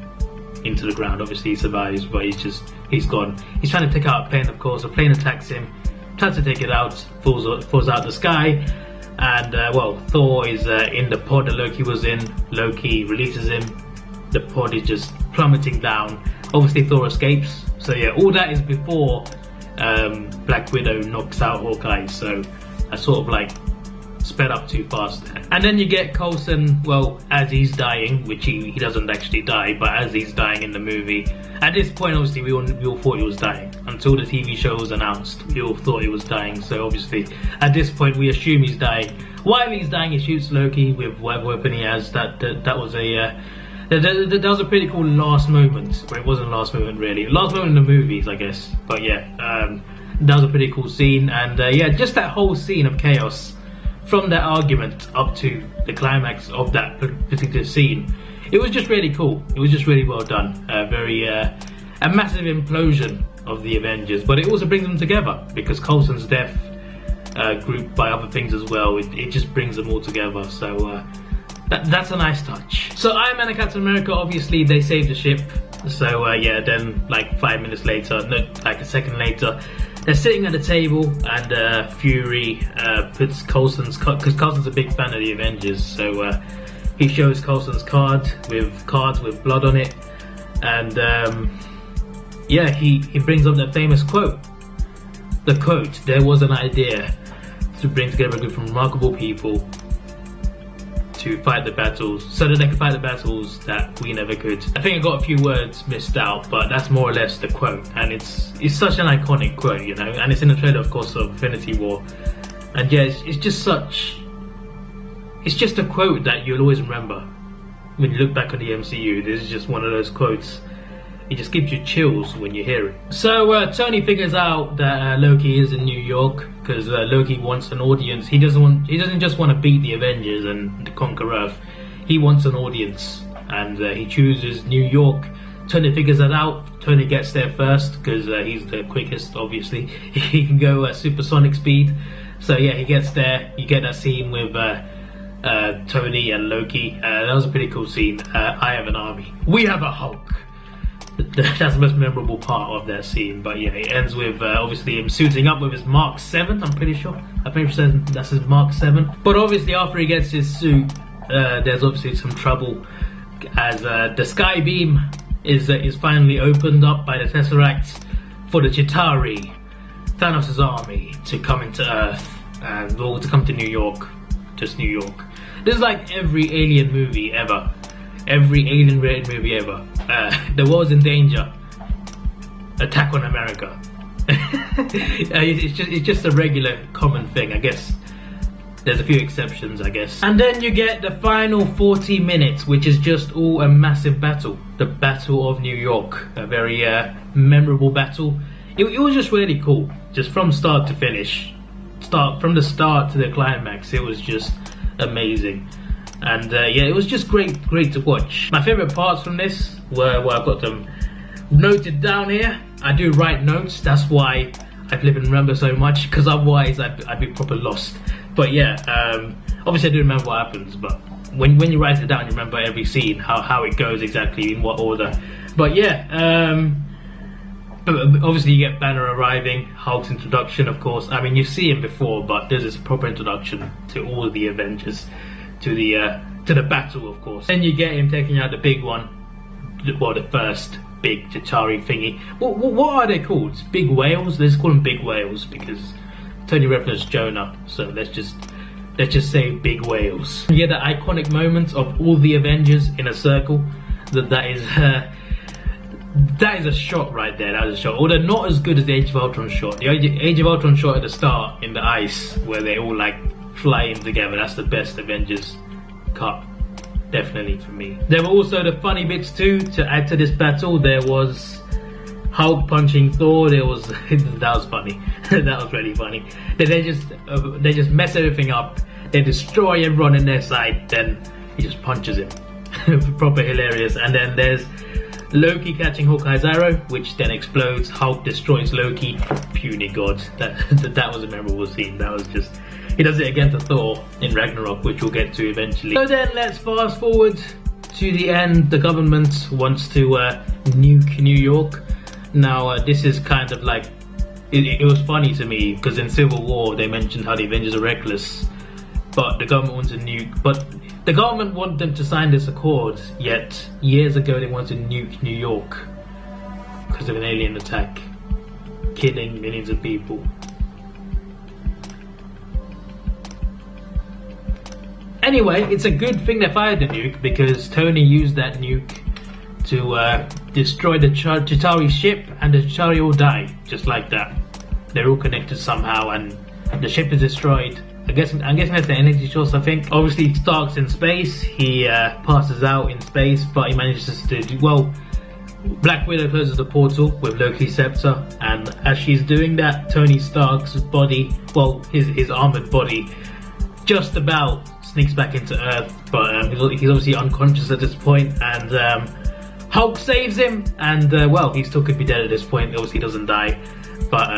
into the ground. Obviously he survives, but he's gone. He's trying to take out a plane, of course. A plane attacks him, tries to take it out, falls out the sky. And well, Thor is in the pod that Loki was in. Loki releases him. The pod is just plummeting down. Obviously Thor escapes. So yeah, all that is before Black Widow knocks out Hawkeye. So I sort of like sped up too fast there. And then you get Coulson, well, as he's dying, which he doesn't actually die, but as he's dying in the movie. At this point, obviously, we all thought he was dying. Until the TV show was announced, we all thought he was dying. So obviously, at this point, we assume he's dying. While he's dying, he shoots Loki with whatever weapon he has. That was a pretty cool last moment. Well, it wasn't last moment really. Last moment in the movies, I guess. But yeah, that was a pretty cool scene. And yeah, just that whole scene of chaos, from that argument up to the climax of that particular scene, it was just really cool. It was just really well done. A massive implosion of the Avengers, but it also brings them together because Coulson's death, grouped by other things as well, it just brings them all together. So that's a nice touch. So Iron Man and Captain America, obviously they save the ship. So yeah, then like 5 minutes later, no, like a second later, they're sitting at the table, and Fury puts Coulson's card, because Coulson's a big fan of the Avengers, so he shows Coulson's cards with blood on it, and yeah, he brings up that famous quote. The quote: "There was an idea to bring together a group of remarkable people to fight the battles, so that they could fight the battles that we never could." I think I got a few words missed out, but that's more or less the quote, and it's such an iconic quote, you know, and it's in the trailer, of course, of Infinity War, and yeah, it's just a quote that you'll always remember when you look back on the MCU. This is just one of those quotes. It just gives you chills when you hear it. So Tony figures out that Loki is in New York because Loki wants an audience. He doesn't just want to beat the Avengers and conquer Earth. He wants an audience, and he chooses New York. Tony figures that out. Tony gets there first because he's the quickest. Obviously, he can go supersonic speed. So yeah, he gets there. You get that scene with Tony and Loki. That was a pretty cool scene. I have an army. We have a Hulk. That's the most memorable part of that scene. But yeah, it ends with obviously him suiting up with his Mark 7, I'm pretty sure. I think that's his Mark 7. But obviously after he gets his suit, there's obviously some trouble as the sky beam is finally opened up by the Tesseract for the Chitauri, Thanos' army, to come into Earth and to come to New York. Just New York. This is like every alien movie ever. Every alien-rated movie ever. The world's in danger. Attack on America. It's just a regular, common thing, I guess. There's a few exceptions, I guess. And then you get the final 40 minutes, which is just all a massive battle. The Battle of New York. A very memorable battle. It was just really cool. Just from start to finish. From the start to the climax, it was just amazing. And yeah, it was just great to watch. My favourite parts from this were, well, I've got them noted down here. I do write notes, that's why I flip and remember so much, because otherwise I'd be proper lost. But yeah, obviously I do remember what happens, but when you write it down, you remember every scene, how it goes exactly, in what order. But yeah, but obviously you get Banner arriving, Hulk's introduction, of course. I mean, you see him before, but there's this proper introduction to all the Avengers. To the battle, of course. Then you get him taking out the big one, well, the first big Chitauri thingy. What are they called? It's big whales. Let's call them big whales because Tony referenced Jonah. So let's just say big whales. You get the iconic moment of all the Avengers in a circle. That is That is a shot right there. That is a shot. Although not as good as the Age of Ultron shot. The Age of Ultron shot at the start in the ice, where they all like fly in together. That's the best Avengers cut, definitely for me. There were also the funny bits too to add to this battle. There was Hulk punching Thor. There was that was funny. That was really funny. They just mess everything up. They destroy everyone in their side. Then he just punches him. Proper hilarious. And then there's Loki catching Hawkeye's arrow, which then explodes. Hulk destroys Loki. Puny god. That was a memorable scene. That was just, he does it again to Thor in Ragnarok, which we'll get to eventually. So then let's fast forward to the end. The government wants to nuke New York. Now this is kind of like, it was funny to me because in Civil War they mentioned how the Avengers are reckless, but the government wants to nuke. But the government want them to sign this accord, yet years ago they wanted to nuke New York because of an alien attack, killing millions of people. Anyway, it's a good thing they fired the nuke because Tony used that nuke to destroy the Chitauri ship, and the Chitauri all die just like that. They're all connected somehow, and the ship is destroyed. I'm guessing that's the energy source, I think. Obviously, Stark's in space. He passes out in space, but he manages to do well. Black Widow closes the portal with Loki's scepter, and as she's doing that, Tony Stark's body, well, his armored body, just about sneaks back into Earth, but he's obviously unconscious at this point, and Hulk saves him, and well, he still could be dead at this point. Obviously, he doesn't die, but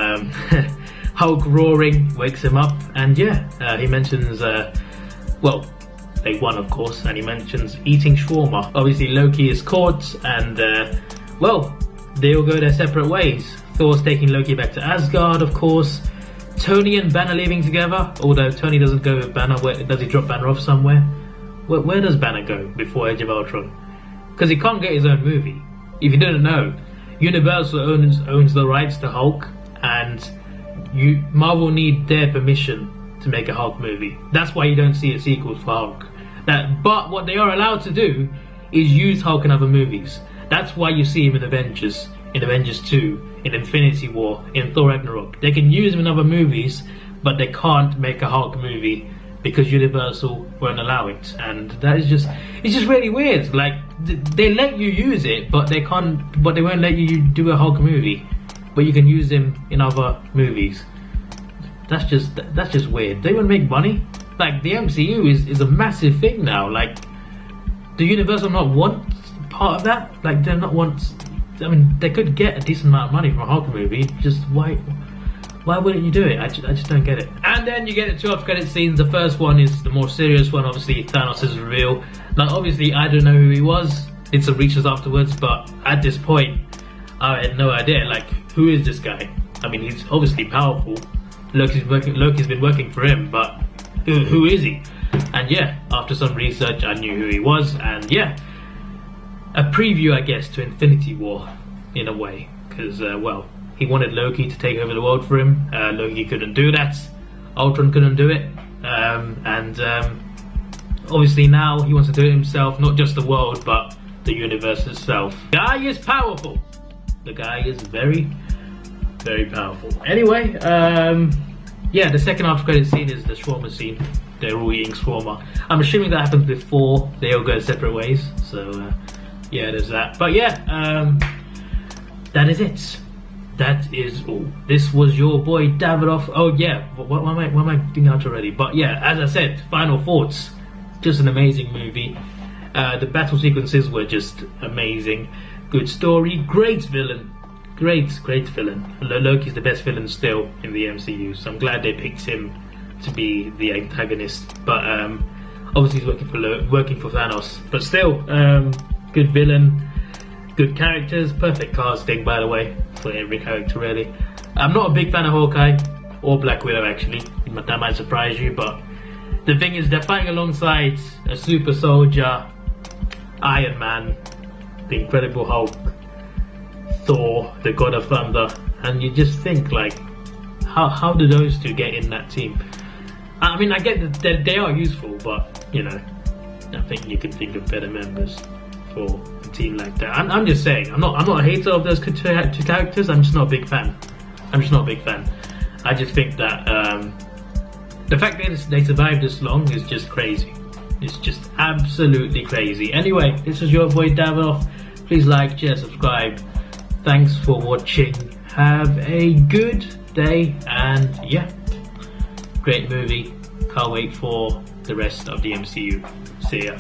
Hulk roaring wakes him up, and yeah, he mentions, well, they won, of course, and he mentions eating shawarma. Obviously, Loki is caught, and well, they all go their separate ways. Thor's taking Loki back to Asgard, of course. Tony and Banner leaving together, although Tony doesn't go with Banner. Does he drop Banner off somewhere? Where does Banner go before Age of Ultron? Because he can't get his own movie. If you didn't know, Universal owns the rights to Hulk, and Marvel need their permission to make a Hulk movie. That's why you don't see a sequel for Hulk. But what they are allowed to do is use Hulk in other movies. That's why you see him in Avengers 2, in Infinity War, in Thor Ragnarok. They can use him in other movies, but they can't make a Hulk movie because Universal won't allow it, and that is it's just really weird. Like, they let you use it, but they won't let you do a Hulk movie, but you can use him in other movies. That's just weird. They won't make money. Like, the MCU is a massive thing now. Like, do Universal not want part of that? Like, they not want. I mean, they could get a decent amount of money from a Hulk movie. Just why wouldn't you do it? I just don't get it. And then you get the two off-credit scenes. The first one is the more serious one, obviously Thanos' reveal. Now, obviously, I don't know who he was. Did some research afterwards, but at this point, I had no idea. Like, who is this guy? I mean, he's obviously powerful. Loki's been working for him, but who is he? And yeah, after some research, I knew who he was, and yeah, a preview, I guess, to Infinity War, in a way, because, well, he wanted Loki to take over the world for him. Loki couldn't do that. Ultron couldn't do it. And obviously now he wants to do it himself, not just the world, but the universe itself. The guy is powerful. The guy is very, very powerful. Anyway, yeah, the second after credit scene is the shawarma scene. They're all eating shawarma. I'm assuming that happens before they all go separate ways. So, yeah, there's that. But yeah, that is it. That is all. This was your boy Davidoff. Oh yeah, what am I doing out already? But yeah, as I said, final thoughts. Just an amazing movie. The battle sequences were just amazing. Good story, great villain. Great villain. Loki's the best villain still in the MCU, so I'm glad they picked him to be the antagonist. But obviously he's working for Thanos. But still, good villain. Good characters, perfect casting, by the way, for every character really. I'm not a big fan of Hawkeye or Black Widow actually. That might surprise you, but the thing is, they're fighting alongside a super soldier, Iron Man, the Incredible Hulk, Thor, the God of Thunder, and you just think, like, how do those two get in that team? I mean, I get that they are useful, but you know, I think you can think of better members for the team like that. I'm just saying, I'm not a hater of those two characters. I'm just not a big fan. I just think that the fact that they survived this long is just crazy. It's just absolutely crazy. Anyway, this is your boy Davidoff. Please like, share, subscribe. Thanks for watching. Have a good day, and yeah, great movie. Can't wait for the rest of the MCU. See ya.